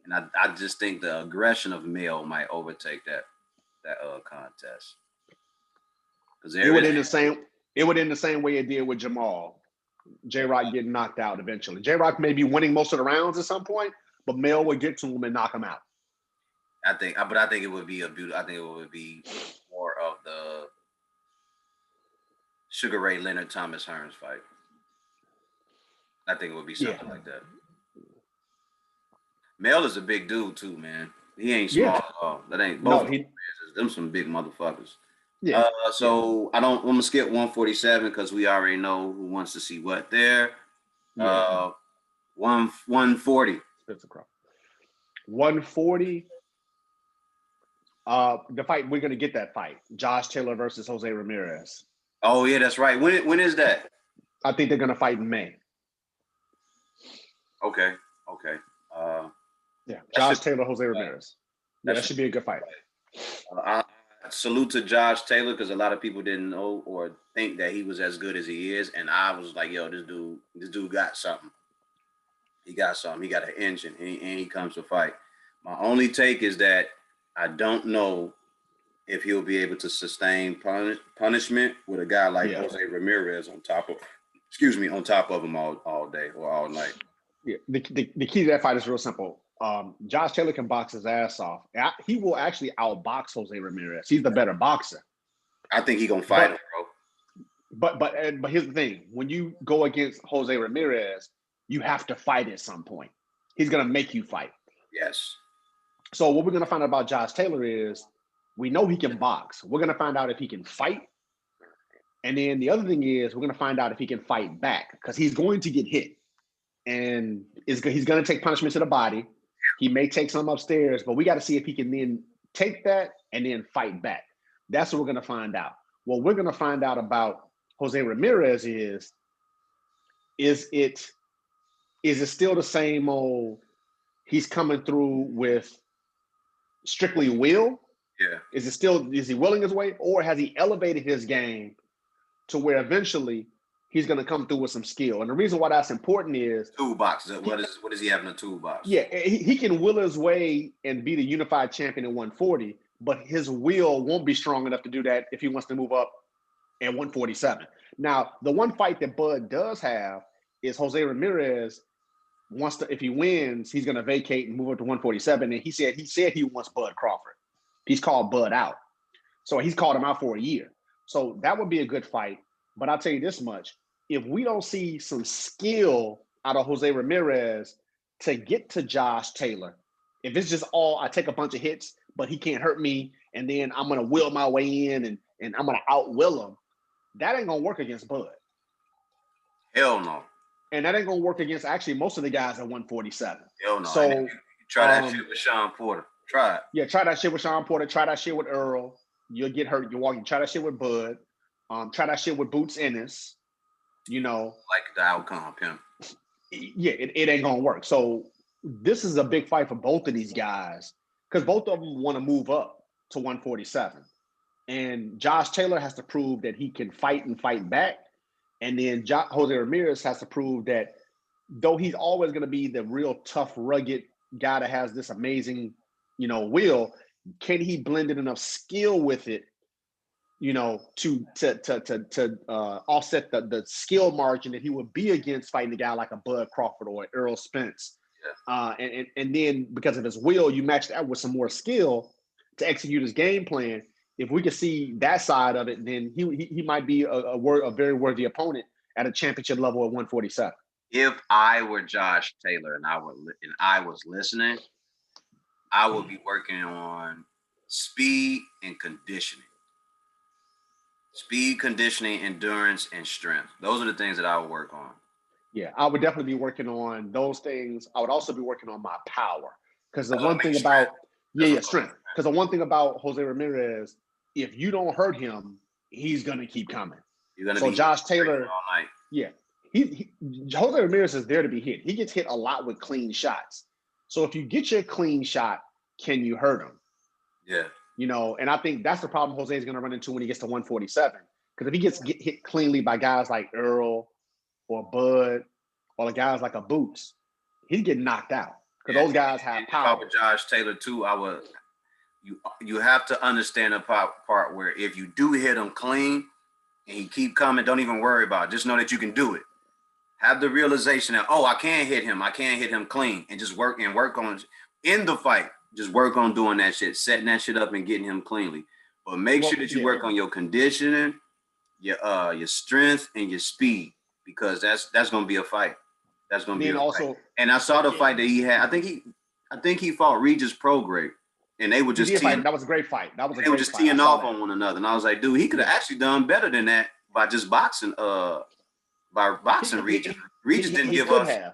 And I just think the aggression of Mel might overtake that contest. It would end the same way it did with Jamal. J-Rock getting knocked out eventually. J-Rock may be winning most of the rounds at some point, but Mel would get to him and knock him out. I think it would be I think it would be more of the Sugar Ray Leonard Thomas Hearns fight. I think it would be something like that. Mel is a big dude too, man. He ain't small at all. That ain't both. Them some big motherfuckers. Yeah. I'm gonna skip 147 because we already know who wants to see what there. 140. 140. The fight, we're gonna get that fight. Josh Taylor versus Jose Ramirez. Oh yeah, that's right. When is that? I think they're gonna fight in May. Okay. Josh Taylor, Jose Ramirez. That should be a good fight. Salute to Josh Taylor because a lot of people didn't know or think that he was as good as he is, and I was like, yo, this dude got something. He got something. He got an engine, and he comes to fight. My only take is that I don't know if he'll be able to sustain punishment with a guy like Jose Ramirez on top of him all day or all night. Yeah, the key to that fight is real simple. Josh Taylor can box his ass off. He will actually outbox Jose Ramirez. He's the better boxer. I think he's gonna fight him, bro. But here's the thing: when you go against Jose Ramirez, you have to fight at some point. He's gonna make you fight. Yes. So what we're gonna find out about Josh Taylor is we know he can box. We're gonna find out if he can fight. And then the other thing is we're gonna find out if he can fight back because he's going to get hit. And he's gonna take punishment to the body. He may take some upstairs, but we got to see if he can then take that and then fight back. That's what we're going to find out. What we're going to find out about Jose Ramirez is it still the same old, he's coming through with strictly will? Yeah. Is he willing his way? Or has he elevated his game to where eventually he's going to come through with some skill? And the reason why that's important is toolbox. What does he have in the toolbox? Yeah, he can will his way and be the unified champion at 140, but his will won't be strong enough to do that if he wants to move up at 147. Now, the one fight that Bud does have is Jose Ramirez if he wins, he's going to vacate and move up to 147. And he said he wants Bud Crawford. He's called Bud out. So he's called him out for a year. So that would be a good fight. But I'll tell you this much. If we don't see some skill out of Jose Ramirez to get to Josh Taylor, if it's just I take a bunch of hits, but he can't hurt me, and then I'm going to will my way in and I'm going to outwill him, that ain't going to work against Bud. Hell no. And that ain't going to work against actually most of the guys at 147. Hell no. So try that shit with Sean Porter. Try it. Yeah, try that shit with Sean Porter. Try that shit with Earl. You'll get hurt. You're walking. Try that shit with Bud. Try that shit with Boots Ennis. Like the outcome, pimp. Yeah, it ain't gonna work. So this is a big fight for both of these guys because both of them want to move up to 147. And Josh Taylor has to prove that he can fight and fight back. And then Jose Ramirez has to prove that though he's always going to be the real tough, rugged guy that has this amazing, will, can he blend in enough skill with it, to offset the skill margin that he would be against fighting a guy like a Bud Crawford or Earl Spence. Yeah. And then because of his will, you match that with some more skill to execute his game plan. If we could see that side of it, then he might be a very worthy opponent at a championship level at 147. If I were Josh Taylor and I was listening, I would be working on speed and conditioning. Speed, conditioning, endurance, and strength. Those are the things that I would work on. Yeah, I would definitely be working on those things. I would also be working on my power. Because the That's what one I mean, thing strength. about, That's what strength. Because the one thing about Jose Ramirez, if you don't hurt him, he's going to keep coming. you're gonna So be Josh Taylor, all night. yeah, Jose Ramirez is there to be hit. He gets hit a lot with clean shots. So if you get your clean shot, can you hurt him? Yeah. And I think that's the problem Jose is going to run into when he gets to 147. Because if he gets hit cleanly by guys like Earl or Bud or the guys like a Boots, he'd get knocked out. Because those guys have power. If I were Josh Taylor too, I would. You have to understand the part where if you do hit him clean and he keep coming, don't even worry about it. Just know that you can do it. Have the realization that I can't hit him. I can't hit him clean, and just work on in the fight. Just work on doing that shit, setting that shit up, and getting him cleanly. But make sure that you work on your conditioning, your strength, and your speed, because that's gonna be a fight. That's gonna be also. Fight. And I saw the fight that he had. I think he fought Regis Prograis, and they were just that was a great fight. They were just teeing off on one another, and I was like, dude, he could have actually done better than that by just boxing. Regis. Regis didn't give us.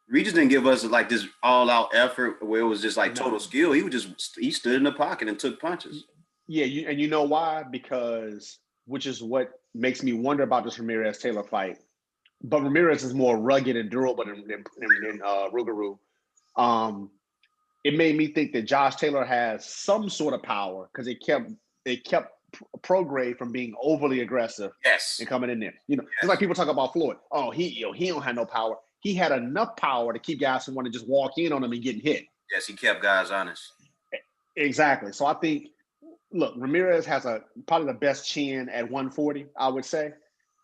Regis didn't give us like this all-out effort where it was just like total skill. He stood in the pocket and took punches. Yeah, and you know why? Because which is what makes me wonder about this Ramirez Taylor fight. But Ramirez is more rugged and durable than Rougarou. It made me think that Josh Taylor has some sort of power because it kept Prograis from being overly aggressive. Yes. And coming in there. It's like people talk about Floyd. Oh, he don't have no power. He had enough power to keep guys from wanting to just walk in on him and getting hit. Yes, he kept guys honest. Exactly. So I think, look, Ramirez has probably the best chin at 140, I would say.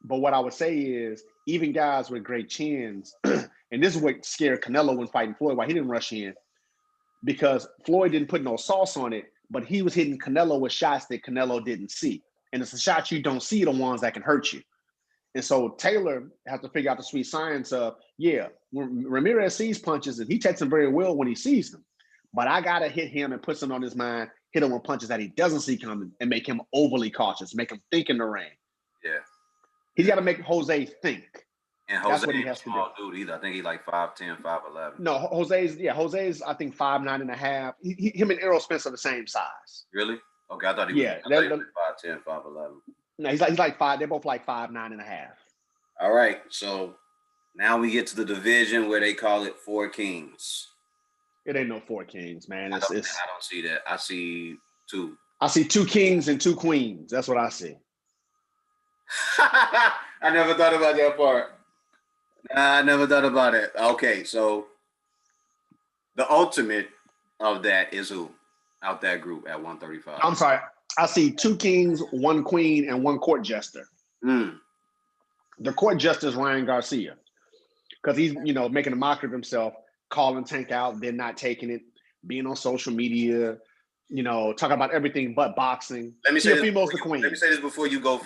But what I would say is, even guys with great chins, and this is what scared Canelo when fighting Floyd, why he didn't rush in, because Floyd didn't put no sauce on it, but he was hitting Canelo with shots that Canelo didn't see. And it's the shots you don't see, the ones that can hurt you. And so Taylor has to figure out the sweet science of, when Ramirez sees punches, and he takes them very well when he sees them. But I got to hit him and put something on his mind, hit him with punches that he doesn't see coming, and make him overly cautious, make him think in the ring. Yeah. He's got to make Jose think. And Jose that's what he has to do. Dude either. I think he's like 5'10", 5'11". No, Jose's I think 5'9.5". Him and Errol Spence are the same size. Really? Okay, I thought he was 5'10", 5'11". No, he's like 5. They're both like 5'9.5". All right, so now we get to the division where they call it Four Kings. It ain't no Four Kings, man. I don't see that. I see two. I see 2 kings and 2 queens. That's what I see. I never thought about that part. I never thought about it. Okay, so the ultimate of that is who out that group at 135? I'm sorry. I see 2 kings, 1 queen, and 1 court jester. The court jester is Ryan Garcia, because he's making a mockery of himself, calling Tank out, then not taking it, being on social media, talking about everything but boxing. Let me say this before you go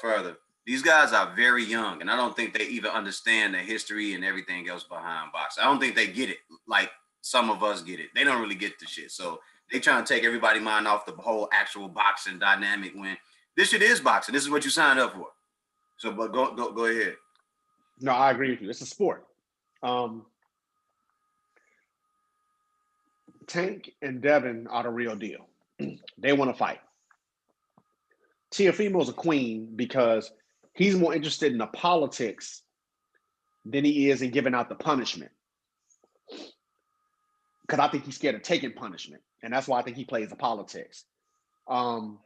further. These guys are very young, and I don't think they even understand the history and everything else behind boxing. I don't think they get it like some of us get it. They don't really get the shit. So they trying to take everybody's mind off the whole actual boxing dynamic when this shit is boxing. This is what you signed up for. So, but go ahead. No, I agree with you. It's a sport. Tank and Devin are the real deal. They want to fight. Teofimo's a queen because he's more interested in the politics than he is in giving out the punishment. Because I think he's scared of taking punishment. And that's why I think he plays the politics. Or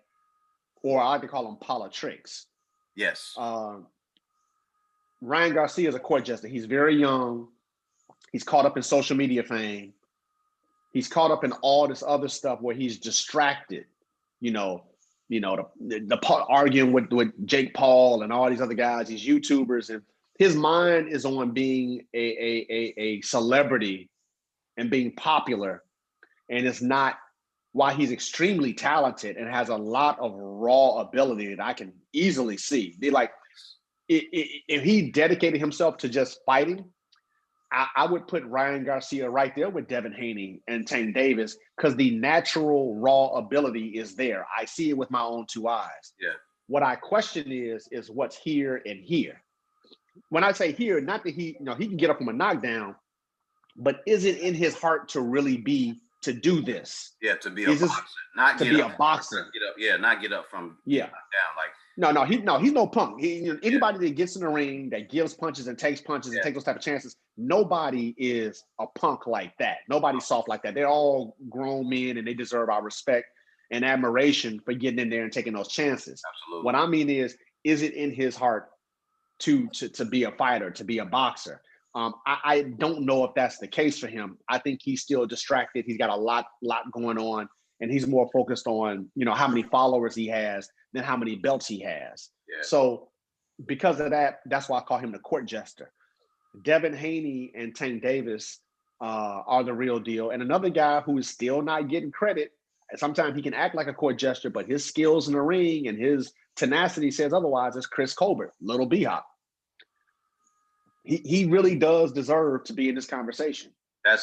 I like to call them politricks. Yes. Ryan Garcia is a court jester. He's very young. He's caught up in social media fame. He's caught up in all this other stuff where he's distracted. The arguing with Jake Paul and all these other guys, these YouTubers, and his mind is on being a celebrity and being popular, and it's not. Why he's extremely talented and has a lot of raw ability that I can easily see. If he dedicated himself to just fighting, I would put Ryan Garcia right there with Devin Haney and Tank Davis because the natural raw ability is there. I see it with my own two eyes. Yeah. What I question is what's here and here. When I say here, not that he can get up from a knockdown, but is it in his heart to really to do this? Yeah, to be a boxer, not to get be up, a boxer. Get up, yeah, not get up from down. Like he's no punk. Anybody that gets in the ring, that gives punches and takes punches and takes those type of chances, nobody is a punk like that. Nobody's soft like that. They're all grown men and they deserve our respect and admiration for getting in there and taking those chances. Absolutely. What I mean is it in his heart to be a fighter, to be a boxer? I don't know if that's the case for him. I think he's still distracted. He's got a lot going on, and he's more focused on, how many followers he has than how many belts he has. Yeah. So because of that, that's why I call him the court jester. Devin Haney and Tank Davis are the real deal. And another guy who is still not getting credit, and sometimes he can act like a court jester, but his skills in the ring and his tenacity says otherwise, is Chris Colbert, Little B-Hop. He really does deserve to be in this conversation.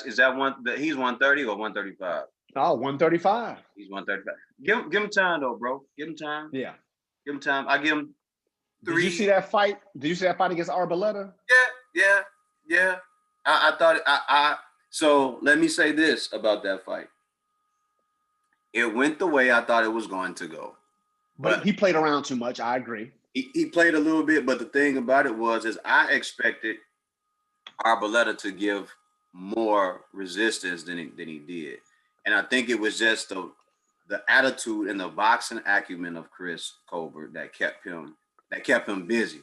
He's 130 or 135? Oh, 135. He's 135. Give him time though, bro. Give him time. Yeah. Give him time. I give him 3. Did you see that fight? Did you see that fight against Arboleda? Yeah. I thought so let me say this about that fight. It went the way I thought it was going to go. But he played around too much. I agree. He played a little bit, but the thing about it is I expected Arboleda to give more resistance than he did. And I think it was just the attitude and the boxing acumen of Chris Colbert that kept him busy.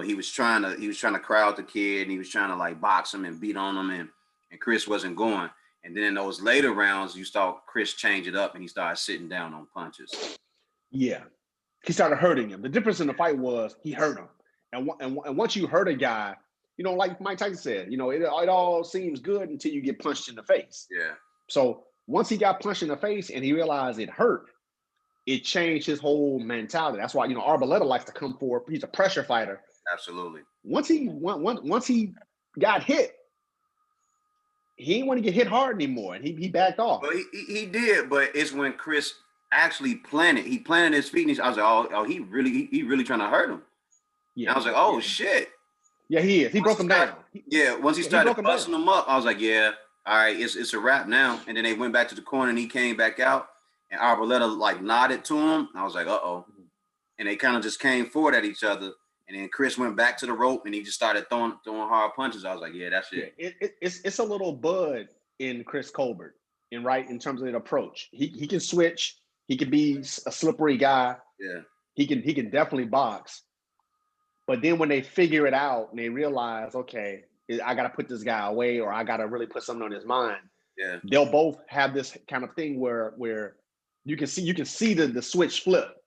He was trying to crowd the kid, and he was trying to like box him and beat on him, and Chris wasn't going. And then in those later rounds, you saw Chris change it up and he started sitting down on punches. Yeah. He started hurting him. The difference in the fight was he hurt him. And once you hurt a guy, like Mike Tyson said, it all seems good until you get punched in the face. Yeah. So once he got punched in the face and he realized it hurt, it changed his whole mentality. That's why, Arboleda likes to come forward. He's a pressure fighter. Absolutely. Once he got hit, he didn't want to get hit hard anymore, and he backed off. But he did, but it's when Chris actually planted his feet, and I was like, oh, he really trying to hurt him. Yeah. And I was like, oh shit. Yeah, he is. He broke him down. Once he started busting him up, I was like, yeah, all right, it's a wrap now. And then they went back to the corner, and he came back out, and Arboleda like nodded to him. I was like, uh-oh. And they kind of just came forward at each other. And then Chris went back to the rope, and he just started throwing hard punches. I was like, yeah, that's it. It's a little bud in Chris Colbert, in terms of the approach. He can switch. He can be a slippery guy. Yeah. He can definitely box. But then when they figure it out and they realize, okay, I got to put this guy away, or I got to really put something on his mind. Yeah. They'll both have this kind of thing where you can see the switch flip.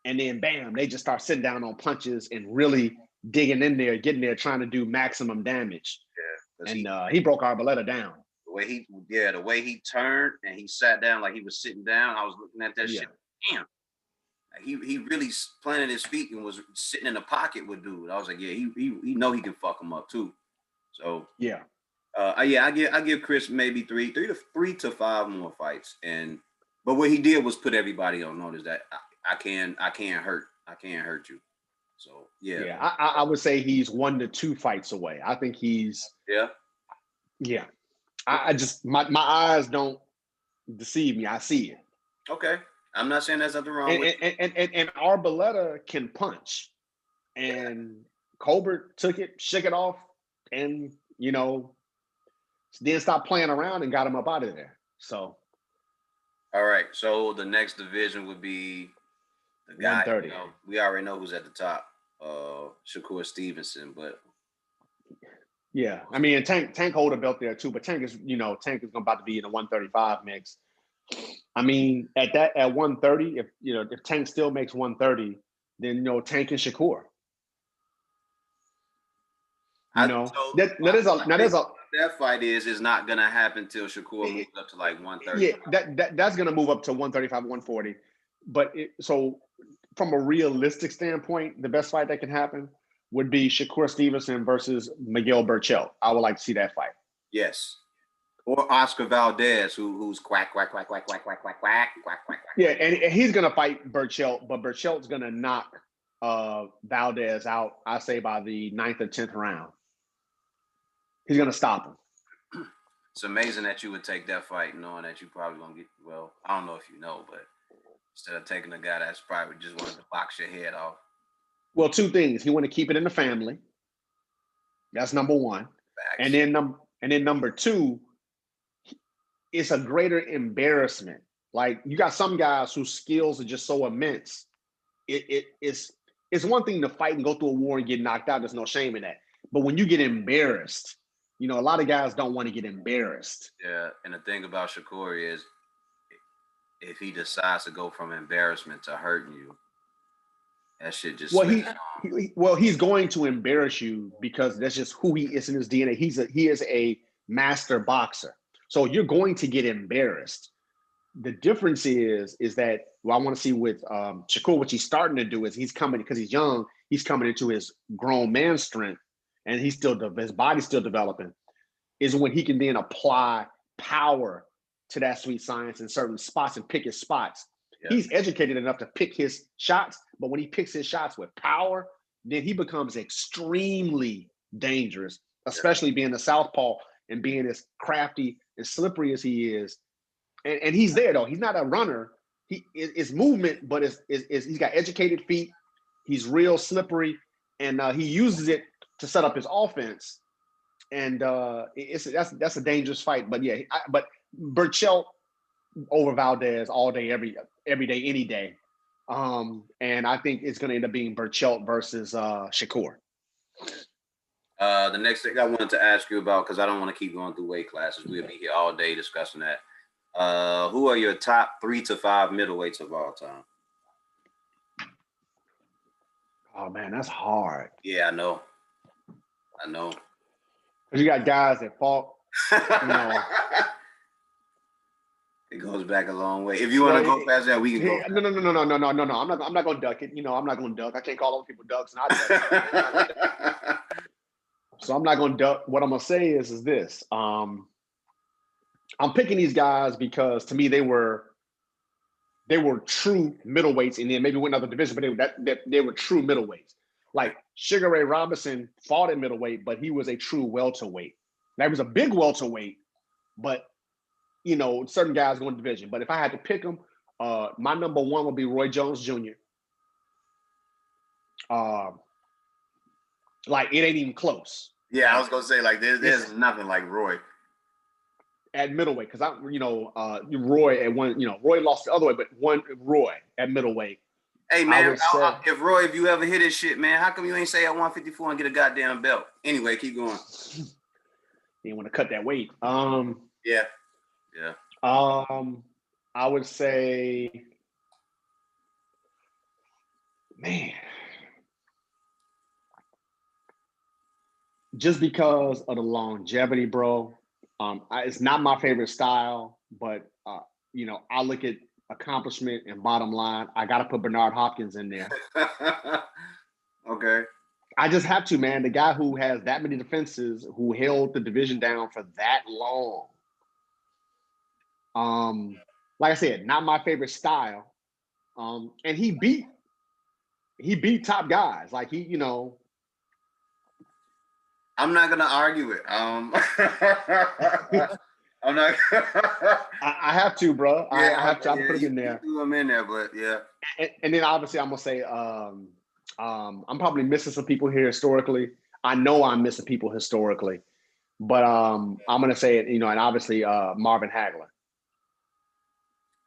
And then bam, they just start sitting down on punches and really digging in there, getting there, trying to do maximum damage. Yeah. And he broke Arboleda down. The way he turned and he sat down like he was sitting down, I was looking at that shit. Damn. He really planted his feet and was sitting in the pocket with dude. I was like, yeah, he know he can fuck him up too. So yeah. I give Chris maybe three to 5 more fights. But what he did was put everybody on notice that I can't hurt you. So yeah. I would say he's 1 to 2 fights away. I think he's yeah. I just my eyes don't deceive me. I see it. Okay. I'm not saying there's nothing wrong with it. And Arboleda can punch. And Colbert took it, shook it off, and then stopped playing around and got him up out of there. So all right. So the next division would be the guy, 130. We already know who's at the top, Shakur Stevenson, but yeah, I mean, Tank hold a belt there too, but Tank is about to be in the 135 mix. I mean, at 130, if Tank still makes 130, then Tank and Shakur. That fight is not gonna happen till Shakur moves up to like 130. Yeah, that's gonna move up to 135, 140. But so from a realistic standpoint, the best fight that can happen would be Shakur Stevenson versus Miguel Berchelt. I would like to see that fight. Yes. Or Oscar Valdez, who's quack, quack, quack, quack, quack, quack, quack, quack, quack, quack. Yeah, and he's gonna fight Berchelt, but Berchelt's gonna knock Valdez out, I say, by the 9th or 10th round. He's gonna stop him. It's amazing that you would take that fight knowing that you probably gonna get, well, I don't know if you know, but instead of taking a guy that's probably just wanted to box your head off. Well, two things. He want to keep it in the family. That's number one. Facts. And then number two, it's a greater embarrassment. Like, you got some guys whose skills are just so immense. It's one thing to fight and go through a war and get knocked out. There's no shame in that. But when you get embarrassed, you know, a lot of guys don't want to get embarrassed. Yeah, and the thing about Shakur is, if he decides to go from embarrassment to hurting you, that shit just he's going to embarrass you because that's just who he is in his DNA. He is a master boxer. So you're going to get embarrassed. The difference is that what I want to see with Shakur, what he's starting to do is he's coming, because he's young, he's coming into his grown man strength, and his body's still developing, is when he can then apply power to that sweet science in certain spots and pick his spots. Yeah. He's educated enough to pick his shots, but when he picks his shots with power, then he becomes extremely dangerous, especially being a southpaw and being as crafty and slippery as he is. And he's there, though. He's not a runner. It's movement, but he's got educated feet. He's real slippery, and he uses it to set up his offense. And that's a dangerous fight. But yeah, but Berchelt over Valdez all day, every day, any day. And I think it's going to end up being Berchelt versus Shakur. The next thing I wanted to ask you about, because I don't want to keep going through weight classes, we'll be here all day discussing that. Who are your top 3 to 5 middleweights of all time? Oh man, that's hard. Yeah, I know. Cause you got guys that fought. You know, it goes back a long way. If you want to go past that, we can go. No. I'm not gonna duck it. You know, I'm not gonna duck. I can't call other people ducks, and I duck. So I'm not gonna duck. What I'm gonna say is this. I'm picking these guys because to me they were true middleweights, and then maybe went another division, but they were true middleweights. Like Sugar Ray Robinson fought at middleweight, but he was a true welterweight. Now, he was a big welterweight, but you know, certain guys go in division. But if I had to pick them, my number one would be Roy Jones Jr. Like, it ain't even close. Yeah, I was gonna say, like, there's nothing like Roy at middleweight, because Roy at one, you know, Roy lost the other way, but Roy at middleweight. Hey man, if Roy, if you ever hit this shit, man, how come you ain't say at 154 and get a goddamn belt? Anyway, keep going. You didn't want to cut that weight. Yeah. I would say, man, just because of the longevity, bro. It's not my favorite style, but you know, I look at accomplishment and bottom line. I got to put Bernard Hopkins in there. Okay. I just have to, man. The guy who has that many defenses, who held the division down for that long. Like I said, not my favorite style. And he beat top guys. Like, he, you know. I'm not gonna argue it. I'm not. I have to, bro. Yeah, I have to. I put it in there. I'm in there, but yeah. And then obviously I'm gonna say, I'm probably missing some people here historically. I know I'm missing people historically, but I'm gonna say it. You know, and obviously Marvin Hagler.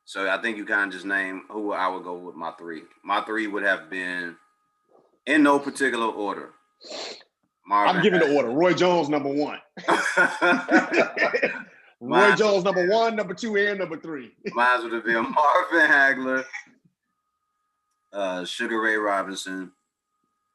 So I think you kind of just named who I would go with my 3. My 3 would have been, in no particular order, Marvin. I'm giving the order. Roy Jones, number 1. Roy Jones, number 1, number 2, and number 3. Mine would have been Marvin Hagler, Sugar Ray Robinson,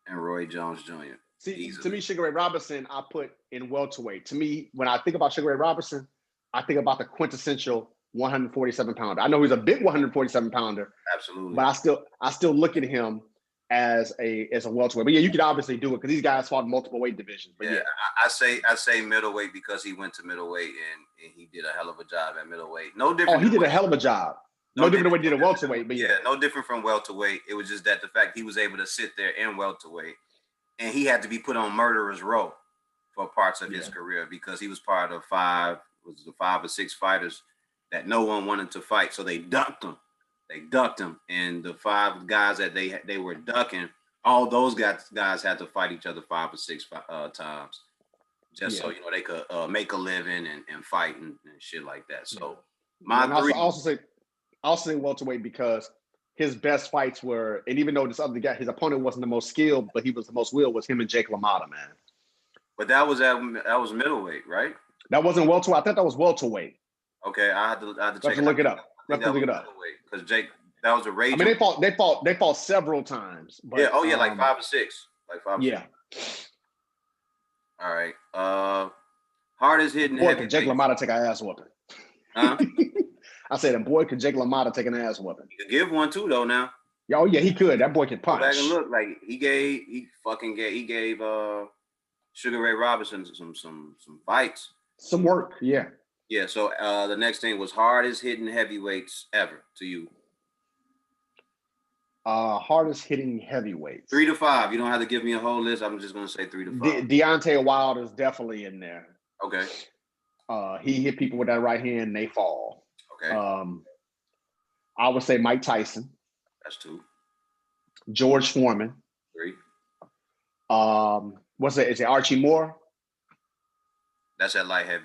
and Roy Jones Jr. See, easily. To me, Sugar Ray Robinson, I put in welterweight. To me, when I think about Sugar Ray Robinson, I think about the quintessential 147 pounder. I know he's a big 147 pounder. Absolutely. But I still look at him as a welterweight. But yeah, you could obviously do it because these guys fought in multiple weight divisions. But yeah. I say middleweight because he went to middleweight and he did a hell of a job at middleweight. No different. Oh, he did a hell of a job. No different than what he did at welterweight. But yeah, no different from welterweight. It was just that the fact he was able to sit there in welterweight, and he had to be put on murderer's row for parts of his career because he was part of 5 or 6 fighters that no one wanted to fight, so they ducked him. And the 5 guys that they were ducking, all those guys had to fight each other 5 or 6 times, just so they could make a living and fight and shit like that. So I also say welterweight because his best fights were, and even though this other guy, his opponent wasn't the most skilled, but he was the most willed, was him and Jake LaMotta, man. But that was middleweight, right? That wasn't welterweight. I thought that was welterweight. Okay, I had to check. Look it up. Because Jake, that was a rage. I mean, they fought several times. But, like 5 or 6, like 5. Yeah. 6. All right. Hardest hitting. Boy, could Jake LaMotta take an ass whooping? Huh? I said, and boy, could Jake LaMotta take an ass whooping? He could give one too, though. Now. Oh yeah, he could. That boy can punch. Go back and look, like he gave Sugar Ray Robinson some fights. Some work, yeah. Yeah. So the next thing was hardest hitting heavyweights ever to you. Hardest hitting heavyweights. 3 to 5. You don't have to give me a whole list. I'm just gonna say 3 to 5. Deontay Wilder is definitely in there. Okay. He hit people with that right hand, and they fall. Okay. I would say Mike Tyson. That's 2. George Foreman. 3. Is it Archie Moore? That's at light heavy.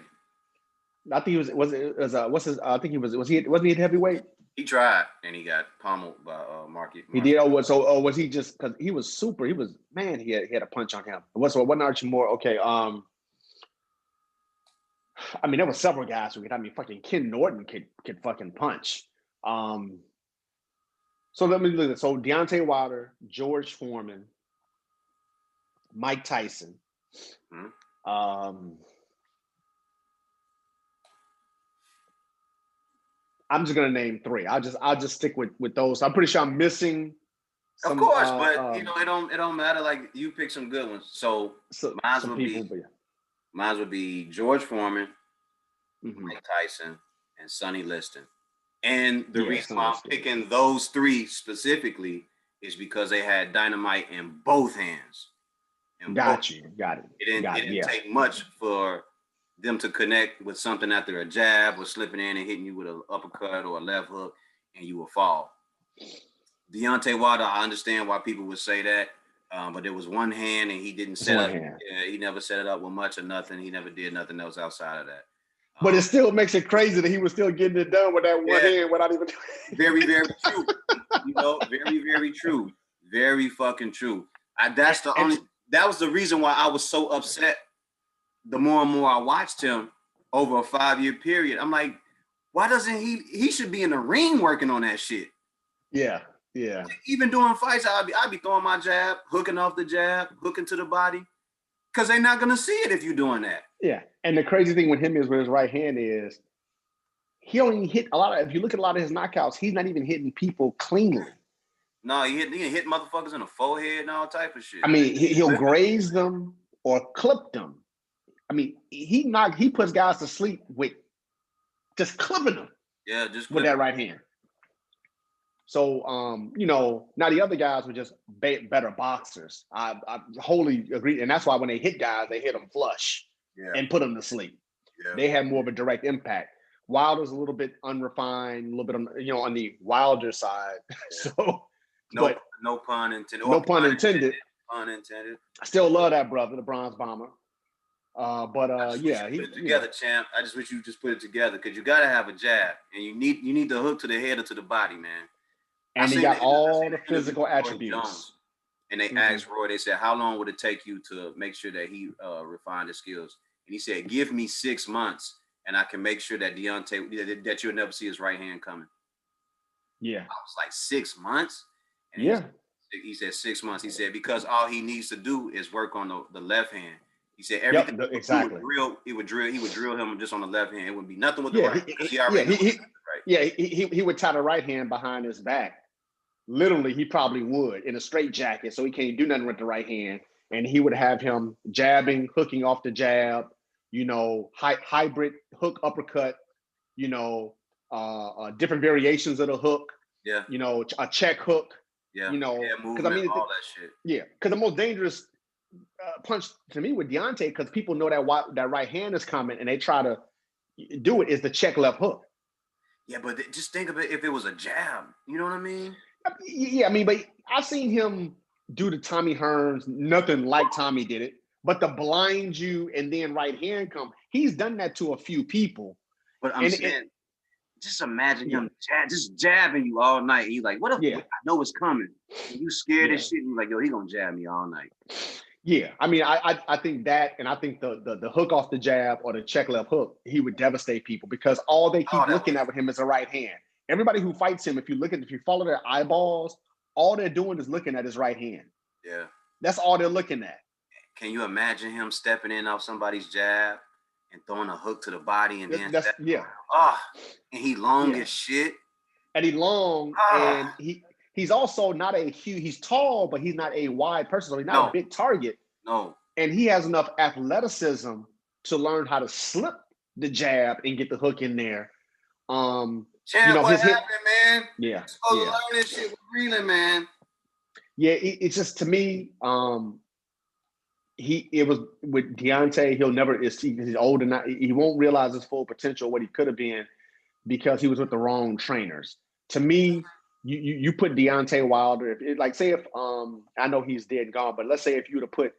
I think wasn't he at heavyweight? He tried and he got pummeled by Marky. He did. Was he just because he was super? He had a punch on him. Wasn't Archie Moore? Okay. I mean, there were several guys who could. I mean, fucking Ken Norton could fucking punch. So let me look at it. So Deontay Wilder, George Foreman, Mike Tyson. Mm-hmm. I'm just gonna name 3. I'll just stick with those. I'm pretty sure I'm missing. Of course, but it don't matter. Like you pick some good ones. So mine would be George Foreman, Mike Tyson, and Sonny Liston. And the reason why I'm picking those 3 specifically is because they had dynamite in both hands. Got it. It didn't take much for them to connect with something after a jab or slipping in and hitting you with an uppercut or a left hook, and you will fall. Deontay Wilder, I understand why people would say that, but there was one hand and he didn't set up. He never set it up with much or nothing. He never did nothing else outside of that. But it still makes it crazy that he was still getting it done with that one hand without even. Very, very true. Very, very true. Very fucking true. That was the reason why I was so upset. The more and more I watched him over a 5-year period, I'm like, why doesn't he should be in the ring working on that shit? Yeah. Even doing fights, I'd be throwing my jab, hooking off the jab, hooking to the body, because they're not gonna see it if you're doing that. Yeah, and the crazy thing with him is with his right hand is he only hit a lot of. If you look at a lot of his knockouts, he's not even hitting people cleanly. No, he hit motherfuckers in the forehead and all type of shit. I mean, he'll graze them or clip them. I mean, he puts guys to sleep with just clipping them. Yeah, just with that right hand. So, now the other guys were just better boxers. I wholly agree, and that's why when they hit guys, they hit them flush and put them to sleep. Yeah. They had more of a direct impact. Wilder's a little bit unrefined, a little bit on the Wilder side. Yeah. So, no pun intended. No pun intended. Pun intended. I still love that brother, the Bronze Bomber. He put it together, champ. I just wish you just put it together because you got to have a jab, and you need the hook to the head or to the body, man. And he got all the physical attributes. And they asked Roy, they said, how long would it take you to make sure that he refined his skills? And he said, give me 6 months and I can make sure that Deontay, that you'll never see his right hand coming. Yeah. I was like, 6 months? And he said 6 months. He said, because all he needs to do is work on the left hand. He said everything exactly. He would drill him just on the left hand. It would be nothing with the right. He would tie the right hand behind his back. literally he probably would in a straight jacket, so he can't do nothing with the right hand, and he would have him jabbing, hooking off the jab, hybrid hook uppercut, different variations of the hook, Yeah. A check hook, Yeah. because Movement, all that shit. Yeah, because the most dangerous punch to me with Deontay, because people know that right hand is coming and they try to do it, is the check left hook. Yeah, but just think of it if it was a jab. You know what I mean? Yeah, I mean, but I've seen him do the Tommy Hearns, nothing like Tommy did it, but to blind you and then right hand come, he's done that to a few people. But I'm saying, just imagine him just jabbing you all night. He's like, what if I know it's coming? And you scared as shit. And you're like, yo, he gonna jab me all night. Yeah, I mean, I think that, and I think the hook off the jab or the check left hook, he would devastate people because all they keep looking at with him is a right hand. Everybody who fights him, if you follow their eyeballs, all they're doing is looking at his right hand. Yeah, that's all they're looking at. Can you imagine him stepping in off somebody's jab and throwing a hook to the body and then and he long as shit. And he long and he's also not a huge, he's tall, but he's not a wide person. So he's not a big target. No. And he has enough athleticism to learn how to slip the jab and get the hook in there. Champ, what happened, man? Yeah. Learn this shit with Breland, man. Yeah, it's just, to me, it was with Deontay, he's older now. He won't realize his full potential, what he could have been, because he was with the wrong trainers. To me, you put Deontay Wilder, if I know he's dead and gone, but let's say if you would have put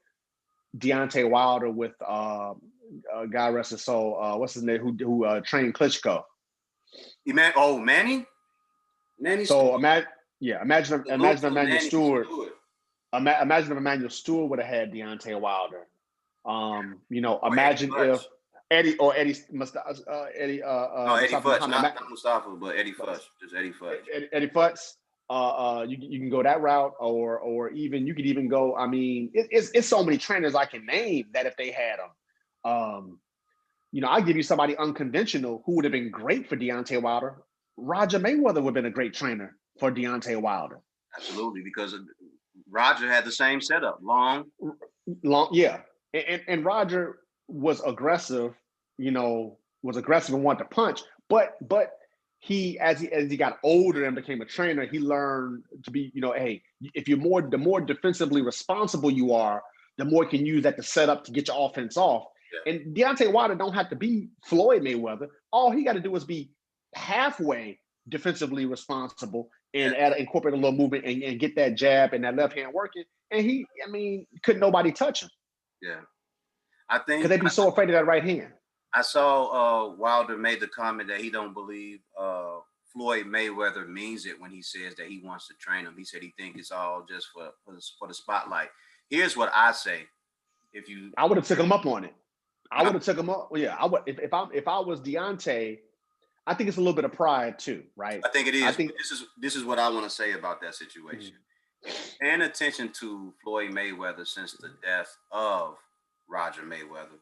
Deontay Wilder with God rest his soul, what's his name, who trained Klitschko. Manny? Manny. So imagine Emmanuel Stewart. Imagine if Emmanuel Stewart would have had Deontay Wilder. Imagine if Eddie Mustafa. Eddie Futz, not Mustafa, but Eddie Futz, just Eddie Futz. Eddie Futz. You can go that route, or even you could even go. I mean, it's so many trainers I can name that if they had them, I'll give you somebody unconventional who would have been great for Deontay Wilder. Roger Mayweather would have been a great trainer for Deontay Wilder. Absolutely, because Roger had the same setup, long, yeah, and Roger was aggressive, and wanted to punch, but he, as he got older and became a trainer, he learned to be, hey, if the more defensively responsible you are, the more you can use that to set up to get your offense off. Yeah. And Deontay Wilder don't have to be Floyd Mayweather. All he got to do is be halfway defensively responsible and incorporate a little movement and get that jab and that left hand working. And couldn't nobody touch him. Yeah. I think because they'd be so afraid of that right hand. I saw Wilder made the comment that he don't believe Floyd Mayweather means it when he says that he wants to train him. He said he think it's all just for the spotlight. Here's what I say: I would have took him up on it. I would have took him up. Yeah, I would. If I was Deontay, I think it's a little bit of pride too, right? I think it is. I think this is what I want to say about that situation. Mm-hmm. Paying attention to Floyd Mayweather since the death of Roger Mayweather,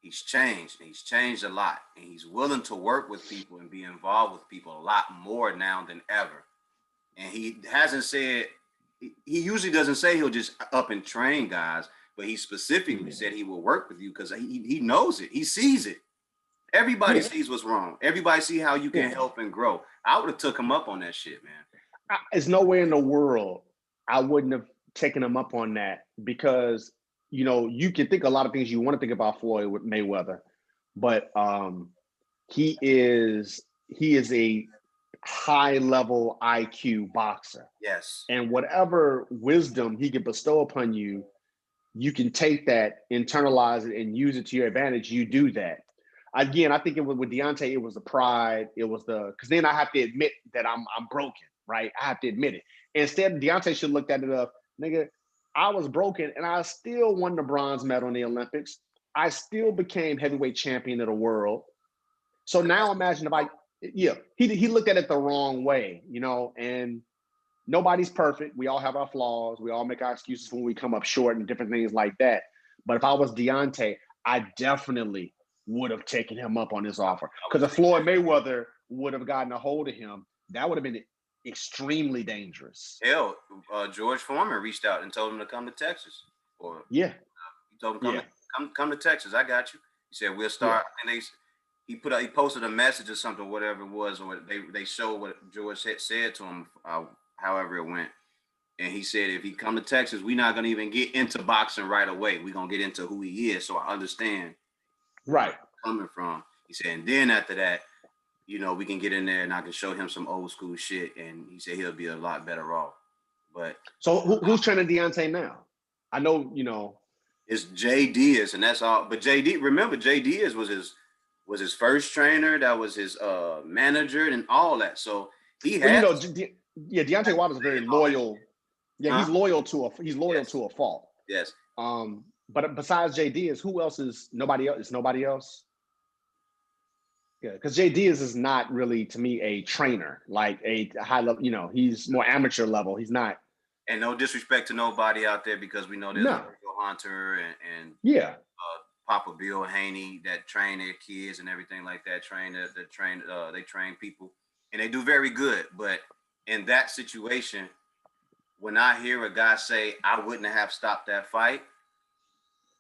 he's changed, and he's changed a lot, and he's willing to work with people and be involved with people a lot more now than ever. And he hasn't said, he usually doesn't say he'll just up and train guys, but he specifically said he will work with you because he knows it. He sees it. Everybody sees what's wrong. Everybody see how you can help and grow. I would have took him up on that shit, man. There's nowhere in the world I wouldn't have taken him up on that, because you can think a lot of things you want to think about Floyd with Mayweather, but he is a high level IQ boxer. Yes. And whatever wisdom he can bestow upon you, you can take that, internalize it, and use it to your advantage. You do that. Again, I think it was with Deontay, it was the pride. It was because then I have to admit that I'm broken, right? I have to admit it. Instead, Deontay should look at it up, nigga, I was broken and I still won the bronze medal in the Olympics. I still became heavyweight champion of the world. So now imagine he looked at it the wrong way, and nobody's perfect. We all have our flaws. We all make our excuses when we come up short and different things like that. But if I was Deontay, I definitely would have taken him up on his offer. Because if Floyd Mayweather would have gotten a hold of him, that would have been extremely dangerous. Hell, George Foreman reached out and told him to come to Texas, or Yeah, he told him yeah, come to Texas. I got you. He said we'll start, and he posted a message or something, whatever it was, or they showed what George had said to him, however it went. And he said, if he come to Texas, we're not gonna even get into boxing right away. We're gonna get into who he is. So I understand right. coming from. He said, and then after that, we can get in there and I can show him some old school shit. And he said he'll be a lot better off. But so who's training Deontay now? I know, it's Jay Diaz, and that's all. But remember, Jay Diaz was his first trainer. That was his manager and all that. So he had. Deontay Wilder's very loyal. Yeah, he's loyal to a fault. Yes. But besides Jay Diaz, who else is nobody else? Is nobody else? Yeah, because Jay Diaz is not really, to me, a trainer, like a high level. He's more amateur level. He's not. And no disrespect to nobody out there, because we know there's Bill Hunter and Papa Bill Haney that train their kids and everything like that. They train people, and they do very good. But in that situation, when I hear a guy say, I wouldn't have stopped that fight,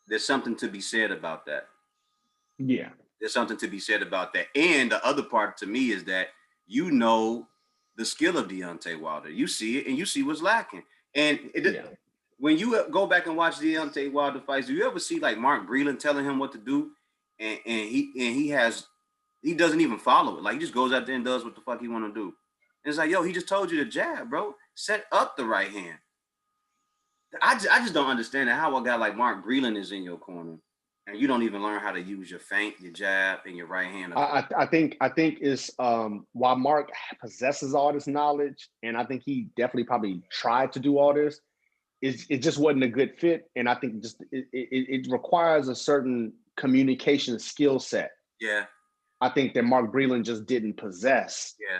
there's something to be said about that. Yeah. There's something to be said about that. And the other part to me is that the skill of Deontay Wilder. You see it, and you see what's lacking. And when you go back and watch Deontay Wilder fights, do you ever see like Mark Breland telling him what to do? And he doesn't even follow it. Like, he just goes out there and does what the fuck he want to do. And it's like, yo, he just told you to jab, bro. Set up the right hand. I just don't understand how a guy like Mark Breland is in your corner, and you don't even learn how to use your feint, your jab, and your right hand. I think it's while Mark possesses all this knowledge, and I think he definitely probably tried to do all this, it just wasn't a good fit. And I think it requires a certain communication skill set. Yeah. I think that Mark Breland just didn't possess. Yeah.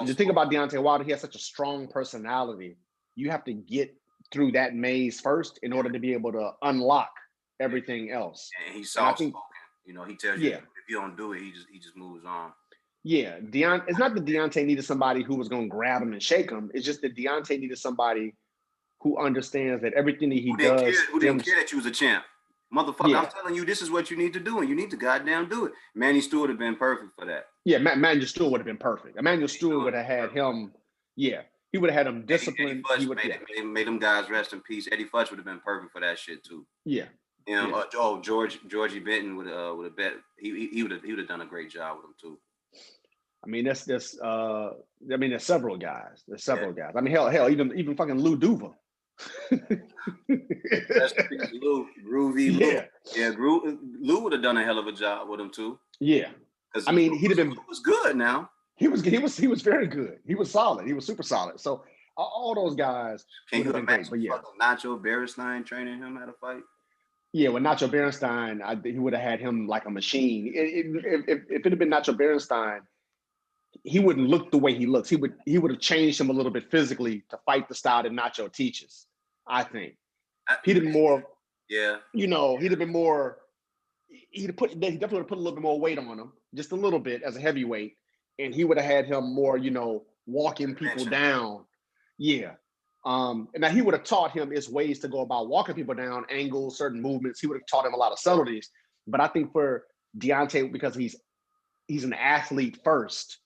The thing about Deontay Wilder, he has such a strong personality. You have to get through that maze first in order to be able to unlock everything else. And he's soft spoken. He tells you if you don't do it, he just moves on. Yeah, it's not that Deontay needed somebody who was going to grab him and shake him. It's just that Deontay needed somebody who understands that everything that he does. Who didn't care that you was a champ. Motherfucker, I'm telling you, this is what you need to do, and you need to goddamn do it. Manny Stewart would have been perfect for that. Yeah, Emmanuel Stewart would have been perfect. Emmanuel Stewart would have had him. Yeah, he would have had him disciplined. Eddie Futch made them guys rest in peace. Eddie Futch would have been perfect for that shit too. Yeah. Georgie Benton would have bet he would have done a great job with him too. I mean, there's several guys. There's several guys. I mean, hell, even fucking Lou Duva. That's Lou, Groovy Lou. Yeah, Lou would have done a hell of a job with him too. Yeah, because he'd have been. Lou was good now. He was very good. He was solid. He was super solid. So all those guys. Can you imagine Nacho Beristain training him how to fight? Yeah, with Nacho Beristain, he would have had him like a machine. If it had been Nacho Beristain, he wouldn't look the way he looks. He would have changed him a little bit physically to fight the style that Nacho teaches. I think he'd have been more. Yeah. He'd have been more. He definitely would have put a little bit more weight on him, just a little bit as a heavyweight, and he would have had him more, walking people down. Yeah. And now he would have taught him his ways to go about walking people down, angles, certain movements. He would have taught him a lot of subtleties. But I think for Deontay, because he's an athlete first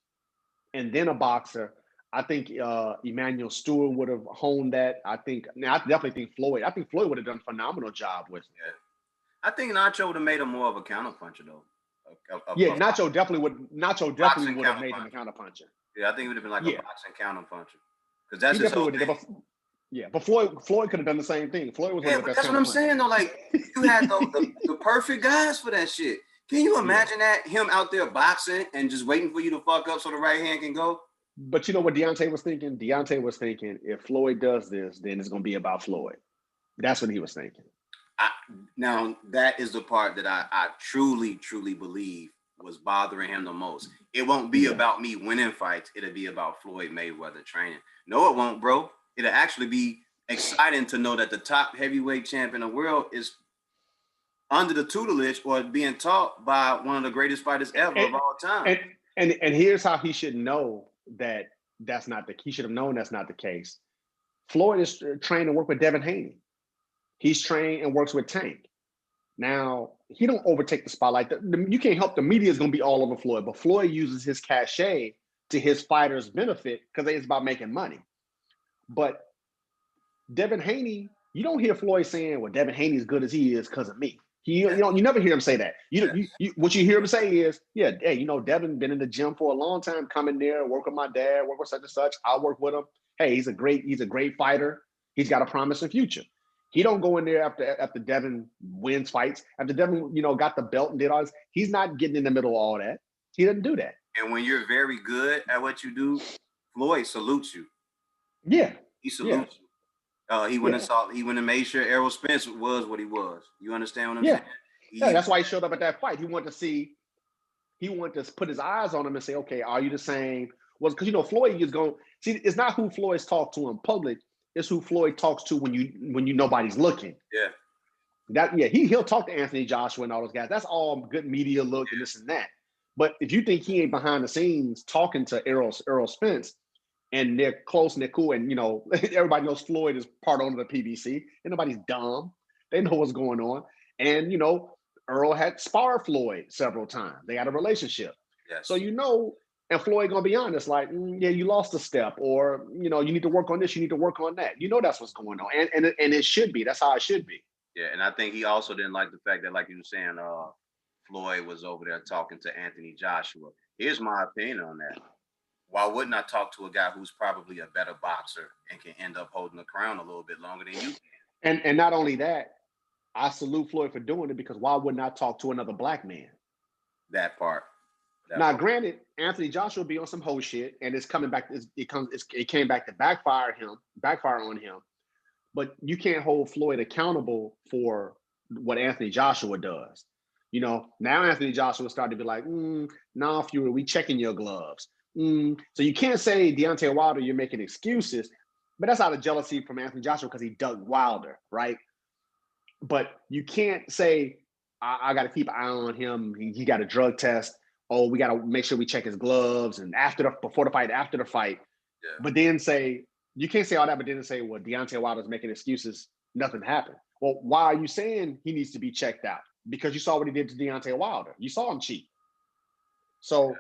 and then a boxer, I think Emmanuel Stewart would have honed that. I definitely think Floyd. I think Floyd would have done a phenomenal job with him. Yeah. I think Nacho would have made him more of a counterpuncher though. Nacho definitely would have made him a counterpuncher. Yeah, I think it would have been like a boxing counterpuncher. Because that's his whole thing. But Floyd could have done the same thing. Floyd was one of the best. That's what I'm saying though. Like, you had the perfect guys for that shit. Can you imagine that? Him out there boxing and just waiting for you to fuck up so the right hand can go? But you know what Deontay was thinking? Deontay was thinking, if Floyd does this, then it's going to be about Floyd. That's what he was thinking. Now, that is the part that I truly, truly believe was bothering him the most. It won't be about me winning fights. It'll be about Floyd Mayweather training. No, it won't, bro. It'll actually be exciting to know that the top heavyweight champ in the world is under the tutelage or being taught by one of the greatest fighters ever of all time. And here's how he should know that that's not the. He should have known that's not the case. Floyd is trained to work with Devin Haney. He's trained and works with Tank. Now he don't overtake the spotlight. You can't help the media is going to be all over Floyd, but Floyd uses his cachet to his fighters' benefit because it's about making money. But Devin Haney, you don't hear Floyd saying, "Well, Devin Haney as good as he is because of me." You never hear him say that. What you hear him say is, "Yeah, hey, Devin been in the gym for a long time, coming there, work with my dad, work with such and such. I'll work with him. Hey, he's a great fighter. He's got a promising future." He don't go in there after Devin wins fights. After Devin, got the belt and did all this, he's not getting in the middle of all that. He doesn't do that. And when you're very good at what you do, Floyd salutes you. Yeah. He salutes you. He went and made sure Errol Spence was what he was. You understand what I'm saying? Yeah, that's why he showed up at that fight. He wanted to put his eyes on him and say, okay, are you the same? Well, because Floyd is going, see, it's not who Floyd's talked to in public, it's who Floyd talks to when nobody's looking. Yeah. He'll talk to Anthony Joshua and all those guys. That's all good media look and this and that. But if you think he ain't behind the scenes talking to Errol Spence, and they're close and they're cool, and everybody knows Floyd is part owner of the PBC, and nobody's dumb. They know what's going on. And Earl had sparred Floyd several times. They had a relationship. Yes. So and Floyd gonna be honest, like, you lost a step, or you need to work on this, you need to work on that. That's what's going on, and it should be. That's how it should be. Yeah, and I think he also didn't like the fact that, like you were saying, Floyd was over there talking to Anthony Joshua. Here's my opinion on that. Why wouldn't I talk to a guy who's probably a better boxer and can end up holding the crown a little bit longer than you can? And not only that, I salute Floyd for doing it, because why wouldn't I talk to another black man? That part. Granted, Anthony Joshua be on some whole shit, and it's coming back. It came back to backfire on him. But you can't hold Floyd accountable for what Anthony Joshua does. Now Anthony Joshua started to be like, nah, Fury, we checking your gloves. So you can't say Deontay Wilder, you're making excuses, but that's out of jealousy from Anthony Joshua because he dug Wilder, right? But you can't say, I got to keep an eye on him. He got a drug test. Oh, we got to make sure we check his gloves and before the fight, after the fight. Yeah. But then you can't say all that, but then say, well, Deontay Wilder's making excuses. Nothing happened. Well, why are you saying he needs to be checked out? Because you saw what he did to Deontay Wilder. You saw him cheat. So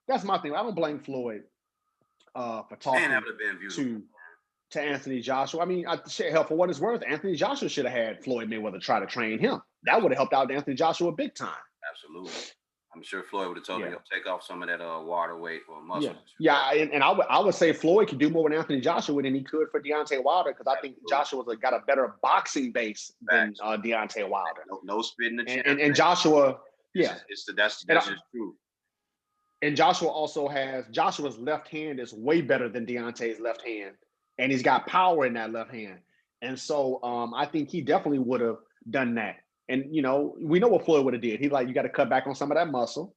that's my thing. I don't blame Floyd for talking to Anthony Joshua. I mean, for what it's worth, Anthony Joshua should have had Floyd Mayweather try to train him. That would have helped out Anthony Joshua big time. Absolutely. I'm sure Floyd would have told him to take off some of that water weight or muscle. Yeah, and I would say Floyd could do more with Anthony Joshua than he could for Deontay Wilder, because I think Joshua's got a better boxing base than Deontay Wilder. No spitting the chin. And Joshua, that's just true. And Joshua's left hand is way better than Deontay's left hand, and he's got power in that left hand. And so I think he definitely would have done that. And, we know what Floyd would have did. He's like, you got to cut back on some of that muscle.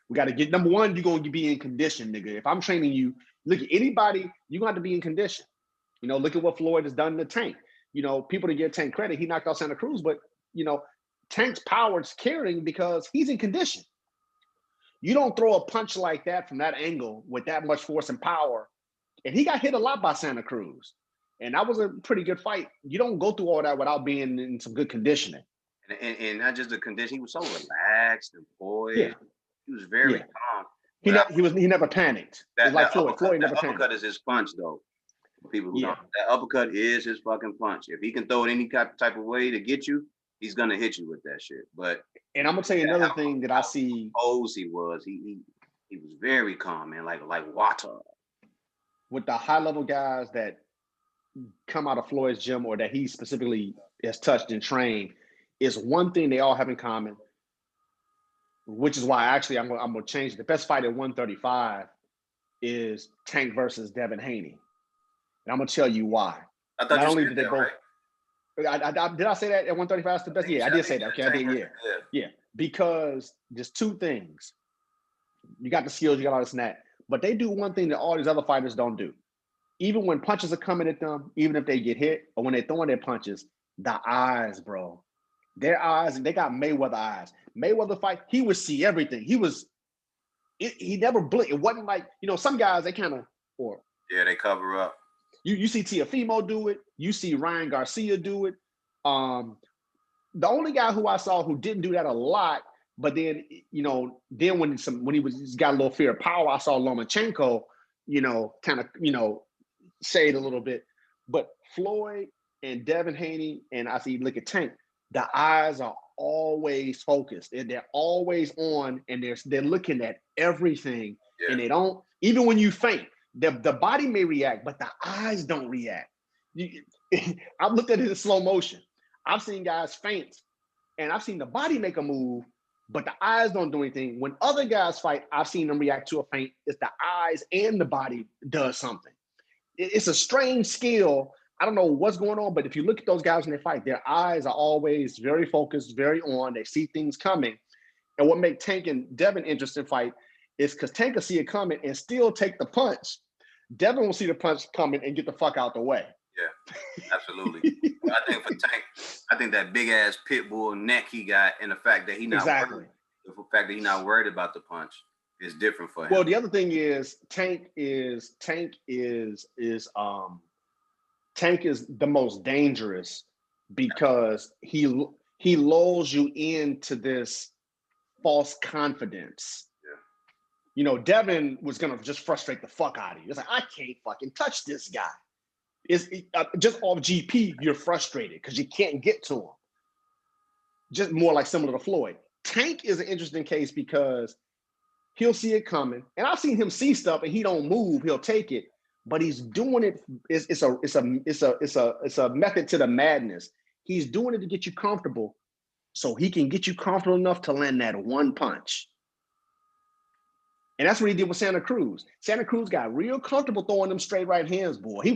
We got to get, number one, you're going to be in condition, nigga. If I'm training you, look at anybody, you're going to have to be in condition. Look at what Floyd has done to Tank. People to give Tank credit. He knocked out Santa Cruz, but, Tank's power is carrying because he's in condition. You don't throw a punch like that from that angle with that much force and power. And he got hit a lot by Santa Cruz. And that was a pretty good fight. You don't go through all that without being in some good conditioning. And not just the condition, he was so relaxed and poised. Yeah. He was very calm. He never panicked. Floyd never panicked. Uppercut is his punch, though. People who don't, that uppercut is his fucking punch. If he can throw it any type of way to get you, he's gonna hit you with that shit. And I'm gonna tell you another thing that I see. He was very calm, man, like water. With the high level guys that come out of Floyd's gym, or that he specifically has touched and trained, is one thing they all have in common, which is why actually I'm gonna change. The best fight at 135 is Tank versus Devin Haney, and I'm gonna tell you why. I thought Not you only said did they that, both. right? Did I say that at 135 is the best? Yeah, I did say that. Okay, I did. Yeah. Because there's two things. You got the skills, you got all this and that, but they do one thing that all these other fighters don't do. Even when punches are coming at them, even if they get hit, or when they're throwing their punches, the eyes, bro. Their eyes, and they got Mayweather eyes. Mayweather fight, he would see everything. He was he never blinked. It wasn't like, some guys, they kind of, or Yeah, they cover up. you see Tiafimo do it. You see Ryan Garcia do it. The only guy who I saw who didn't do that a lot, but then, then when he's got a little fear of power, I saw Lomachenko, kind of, say it a little bit. But Floyd and Devin Haney, and I see, look at Tank, the eyes are always focused. They're always on, and they're looking at everything. Yeah. And they don't, even when you faint, the body may react, but the eyes don't react. I've looked at it in slow motion. I've seen guys faint, and I've seen the body make a move, but the eyes don't do anything. When other guys fight, I've seen them react to a feint. It's the eyes and the body does something. It's a strange skill. I don't know what's going on, but if you look at those guys when they fight, their eyes are always very focused, very on. They see things coming. And what makes Tank and Devin interesting fight is because Tank will see it coming and still take the punch. Devin will see the punch coming and get the fuck out the way. Yeah, absolutely. I think for Tank, I think that big ass pit bull neck he got, and the fact that he's not worried about the punch is different for him. Well, the other thing is Tank is the most dangerous because he lulls you into this false confidence. Yeah. Devin was gonna just frustrate the fuck out of you. It's like, I can't fucking touch this guy. It's just off GP, you're frustrated because you can't get to him. Just more like similar to Floyd. Tank is an interesting case because he'll see it coming, and I've seen him see stuff and he don't move. He'll take it, but he's doing it. It's a method to the madness. He's doing it to get you comfortable, so he can get you comfortable enough to land that one punch. And that's what he did with Santa Cruz. Santa Cruz got real comfortable throwing them straight right hands, boy. He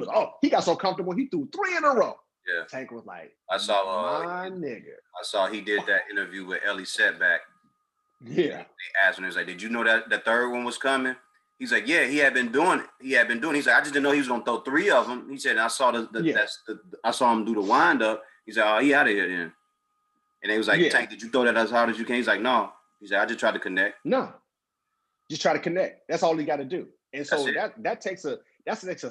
got so comfortable, he threw 3 in a row. Yeah. Tank was like, I saw my nigga. I saw he did that interview with Ellie Setback. Yeah. They asked him, he was like, did you know that the third one was coming? He's like, yeah, he had been doing it. He's like, I just didn't know he was gonna throw 3 of them. He said, I saw I saw him do the wind up. He's like, oh, he out of here then. And they was like, Tank, did you throw that as hard as you can? He's like, no. He said, I just tried to connect. No. Just try to connect. That's all he got to do. And so that takes a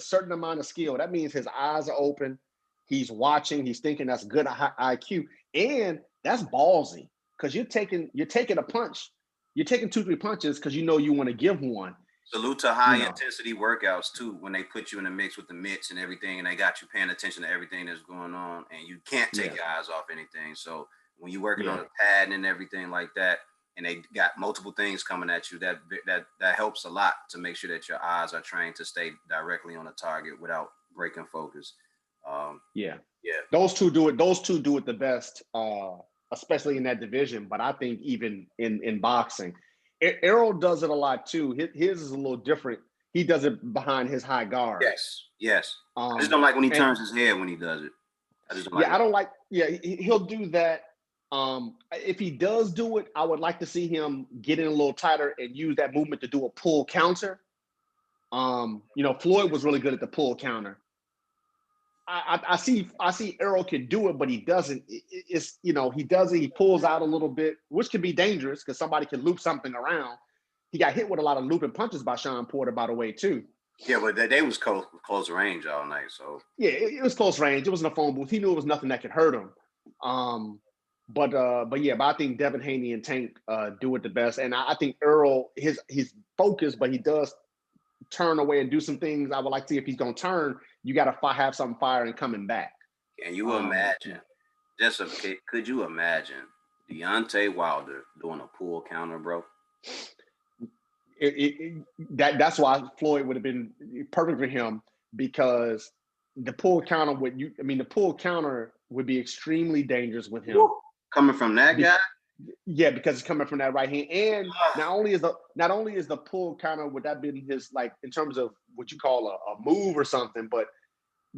certain amount of skill. That means his eyes are open. He's watching. He's thinking. That's good IQ, and that's ballsy because you're taking a punch. You're taking 2-3 punches because you want to give one. Salute to high intensity workouts too. When they put you in the mix with the mitts and everything, and they got you paying attention to everything that's going on, and you can't take your eyes off anything. So when you're working on the pad and everything like that, and they got multiple things coming at you, that helps a lot to make sure that your eyes are trained to stay directly on the target without breaking focus. Those two do it the best, especially in that division. But I think even in boxing, Errol does it a lot too. His is a little different. He does it behind his high guard. Yes. I just don't like when he turns his head when he does it. I don't like he'll do that. If he does do it, I would like to see him get in a little tighter and use that movement to do a pull counter. Floyd was really good at the pull counter. I see Errol can do it, but he doesn't. He pulls out a little bit, which can be dangerous because somebody can loop something around. He got hit with a lot of looping punches by Sean Porter, by the way, too. Yeah, but they was close range all night. So yeah, it was close range. It wasn't a phone booth. He knew it was nothing that could hurt him. But I think Devin Haney and Tank do it the best. And I think Errol, he's focused, but he does turn away and do some things. I would like to see if he's gonna turn. You got to have something firing coming back. Can you imagine? Could you imagine Deontay Wilder doing a pull counter, bro? That's why Floyd would have been perfect for him because the pull counter would be extremely dangerous with him. Coming from that guy? Yeah, because it's coming from that right hand. And not only is the pull counter, would that been his, like, in terms of what you call a move or something, but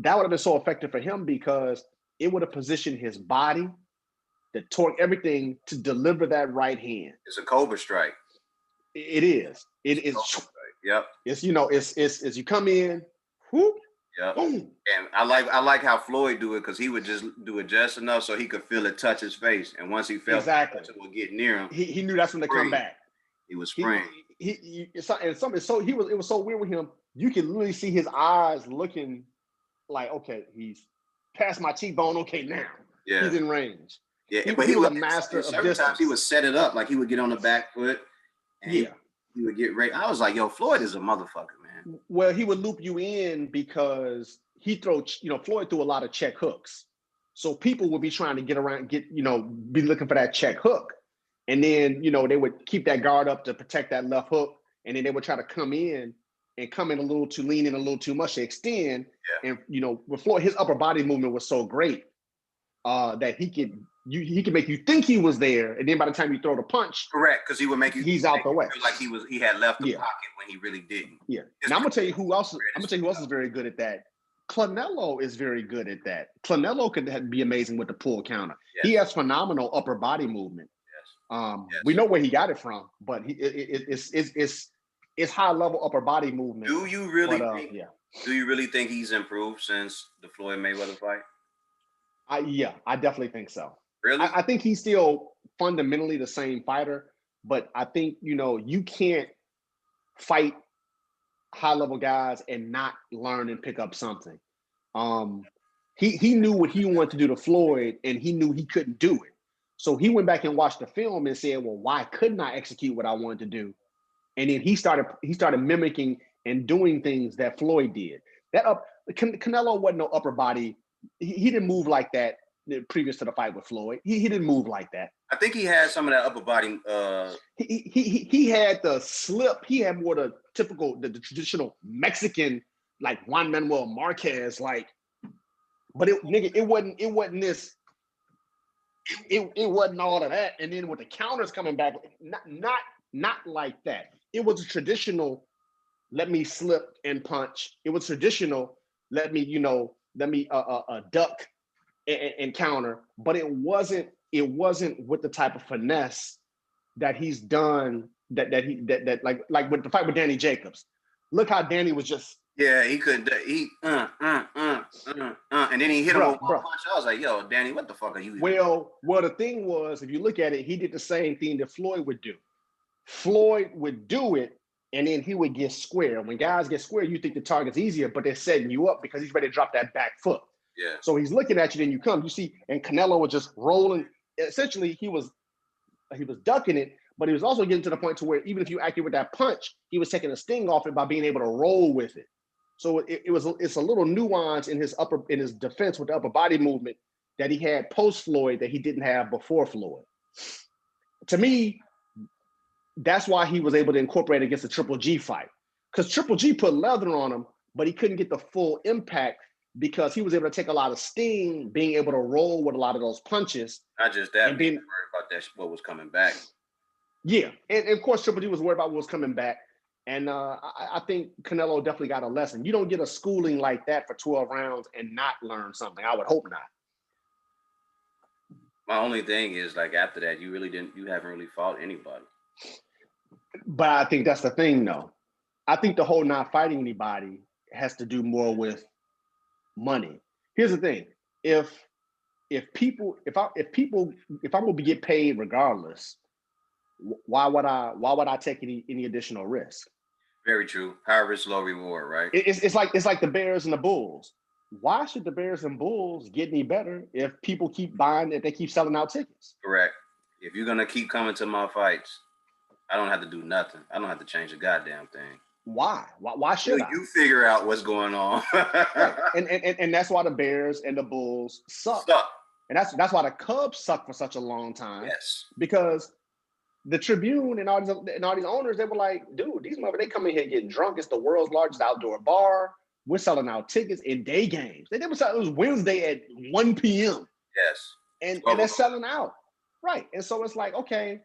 that would have been so effective for him because it would have positioned his body, the torque, everything to deliver that right hand. It's a Cobra strike. It is. It is. Yep. It's it's you come in, whoop. Yeah, and I like how Floyd do it because he would just do it just enough so he could feel it touch his face, and once he felt it would get near him, he knew that's when they come back. He was spraying. it was so weird with him. You can literally see his eyes looking like, okay, he's past my cheekbone. Okay, now he's in range. Yeah, He was a master of certain distance. times he would set it up like he would get on the back foot. And he would get ready. I was like, yo, Floyd is a motherfucker, man. Well, he would loop you in because Floyd threw a lot of check hooks. So people would be trying to be looking for that check hook. And then, they would keep that guard up to protect that left hook. And then they would try to come in a little too lean and a little too much to extend. Yeah. And, with Floyd, his upper body movement was so great that he could make you think he was there. And then by the time you throw the punch. Correct. Because he would make you he's out the way. Feel like he had left the pocket when he really didn't. Yeah. Now I'm gonna tell you who else is very good at that. Canelo is very good at that. Canelo could be amazing with the pull counter. Yes. He has phenomenal upper body movement. Yes. We know where he got it from, but it's high level upper body movement. Do you really think he's improved since the Floyd Mayweather fight? I definitely think so. Really? I think he's still fundamentally the same fighter, but I think you can't fight high-level guys and not learn and pick up something. He knew what he wanted to do to Floyd, and he knew he couldn't do it. So he went back and watched the film and said, well, why couldn't I execute what I wanted to do? And then he started mimicking and doing things that Floyd did. Canelo wasn't no upper body. He didn't move like that previous to the fight with Floyd. He didn't move like that. I think he had some of that upper body. He had the slip. He had more the traditional Mexican, like Juan Manuel Marquez, but it wasn't this. It wasn't all of that. And then with the counters coming back, not like that. It was a traditional. Let me slip and punch. It was traditional. Let me duck and counter, but it wasn't with the type of finesse that he's done that like with the fight with Danny Jacobs. Look how Danny was just he couldn't and then he hit him with one punch. I was like, yo, Danny, what the fuck are you well the thing was, if you look at it, he did the same thing that Floyd would do. Floyd would do it and then he would get square. When guys get square, you think the target's easier, but they're setting you up because he's ready to drop that back foot. Yeah. So he's looking at you, then you come. You see, and Canelo was just rolling. Essentially, he was ducking it, but he was also getting to the point to where even if you acted with that punch, he was taking a sting off it by being able to roll with it. So it's a little nuance in his defense with the upper body movement that he had post Floyd that he didn't have before Floyd. To me, that's why he was able to incorporate against the Triple G fight, because Triple G put leather on him, but he couldn't get the full impact because he was able to take a lot of sting, being able to roll with a lot of those punches. Not just that, and being worried about that what was coming back. Yeah, and of course Triple G was worried about what was coming back. And I think Canelo definitely got a lesson. You don't get a schooling like that for 12 rounds and not learn something. I would hope not. My only thing is, like, after that, you haven't really fought anybody. But I think that's the thing, though. I think the whole not fighting anybody has to do more with money. Here's the thing: if I'm gonna get paid regardless, why would I take any additional risk? Very true. High risk, low reward, right? It's like the Bears and the Bulls. Why should the Bears and Bulls get any better if people keep buying, if they keep selling out tickets? Correct. If you're gonna keep coming to my fights, I don't have to do nothing. I don't have to change a goddamn thing. Why? Why should I? You figure out what's going on. Right. And that's why the Bears and the Bulls suck. And that's why the Cubs suck for such a long time. Yes. Because the Tribune and all these owners, they were like, dude, these motherfuckers, they come in here getting drunk. It's the world's largest outdoor bar. We're selling out tickets in day games. They never said it was Wednesday at 1 p.m. Yes. And they're selling out. Right. And so it's like, okay,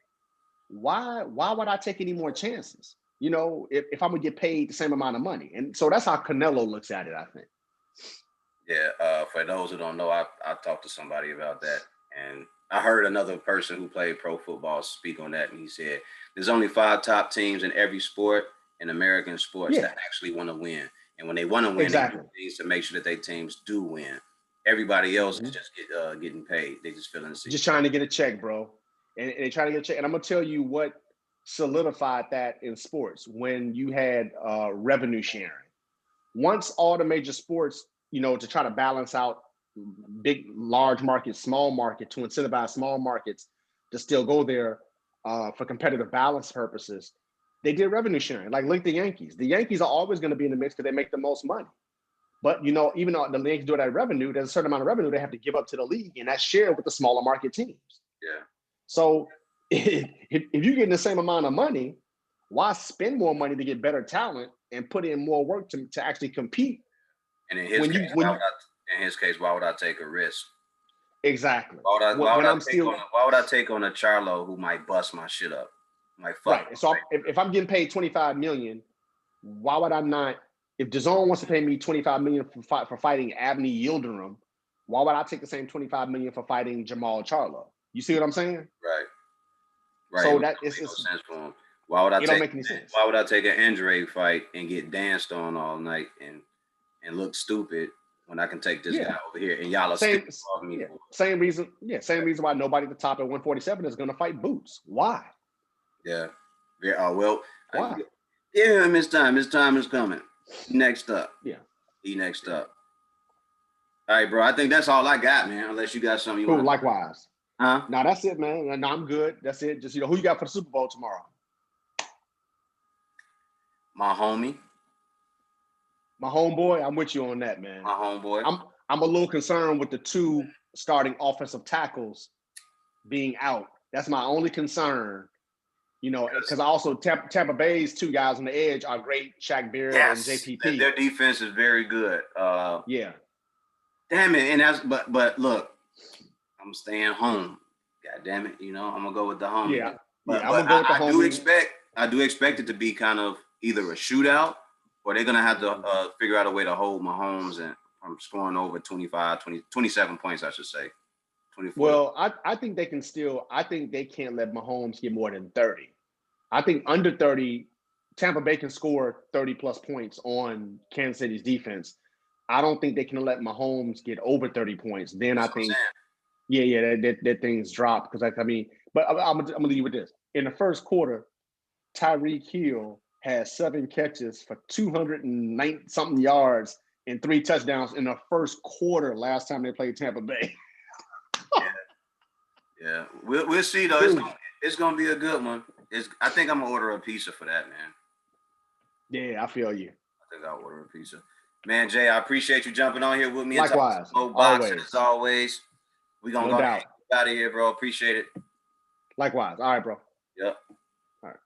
why would I take any more chances? You know, if I'm gonna get paid the same amount of money. And so that's how Canelo looks at it, I think. Yeah, for those who don't know, I talked to somebody about that, and I heard another person who played pro football speak on that, and he said there's only 5 top teams in every sport in American sports that actually want to win. And when they want to win, they do things to make sure that their teams do win. Everybody else is just getting paid. They just filling the seat. Just trying to get a check, bro. And they try to get a check. And I'm gonna tell you what solidified that in sports when you had revenue sharing. Once all the major sports, to try to balance out large markets, small market, to incentivize small markets to still go there for competitive balance purposes, they did revenue sharing. Like, look at the Yankees. The Yankees are always going to be in the mix because they make the most money. But even though the Yankees do that revenue, there's a certain amount of revenue they have to give up to the league, and that's shared with the smaller market teams. Yeah. So if you're getting the same amount of money, why spend more money to get better talent and put in more work to actually compete? And in his case, why would I take a risk? Exactly. Why would I take on a Charlo who might bust my shit up? Right. So if I'm getting paid $25 million, why would I not? If DAZN wants to pay me $25 million for fighting Avni Yildirim, why would I take the same $25 million for fighting Jamal Charlo? You see what I'm saying? Right. So that it's no sense for him. Why would I don't make any sense? Why would I take an Andre fight and get danced on all night and look stupid when I can take this guy over here and y'all are still talking me? Same reason why nobody at the top at 147 is going to fight Boots. Why? Yeah. Well, why? Give him his time. His time is coming. Next up. Yeah. Next up. All right, bro. I think that's all I got, man. Unless you got something you want. Likewise. Huh? No, that's it, man. No, I'm good. That's it. Just who you got for the Super Bowl tomorrow? My homie. My homeboy. I'm with you on that, man. My homeboy. I'm a little concerned with the two starting offensive tackles being out. That's my only concern. Because also Tampa Bay's two guys on the edge are great, Shaq Barrett and JPP. Their defense is very good. Yeah. Damn it. And that's but look, I'm staying home. God damn it. I'm gonna go with the homie. Yeah. I'm gonna go with the homie. I do expect it to be kind of either a shootout or they're gonna have to figure out a way to hold Mahomes and from scoring over 27 points, I should say. 24. Well, I think they can't let Mahomes get more than 30. I think under 30, Tampa Bay can score 30 plus points on Kansas City's defense. I don't think they can let Mahomes get over 30 points. Then I think, that things drop. But I'm gonna leave you with this. In the first quarter, Tyreek Hill had 7 catches for 290 something yards and 3 touchdowns in the first quarter last time they played Tampa Bay. Yeah. We'll see though. It's gonna be a good one. I think I'm gonna order a pizza for that, man. Yeah, I feel you. I think I'll order a pizza. Man, Jay, I appreciate you jumping on here with me. Likewise. Boxing as always. We're gonna go out of here, bro. Appreciate it. Likewise. All right, bro. Yep. All right.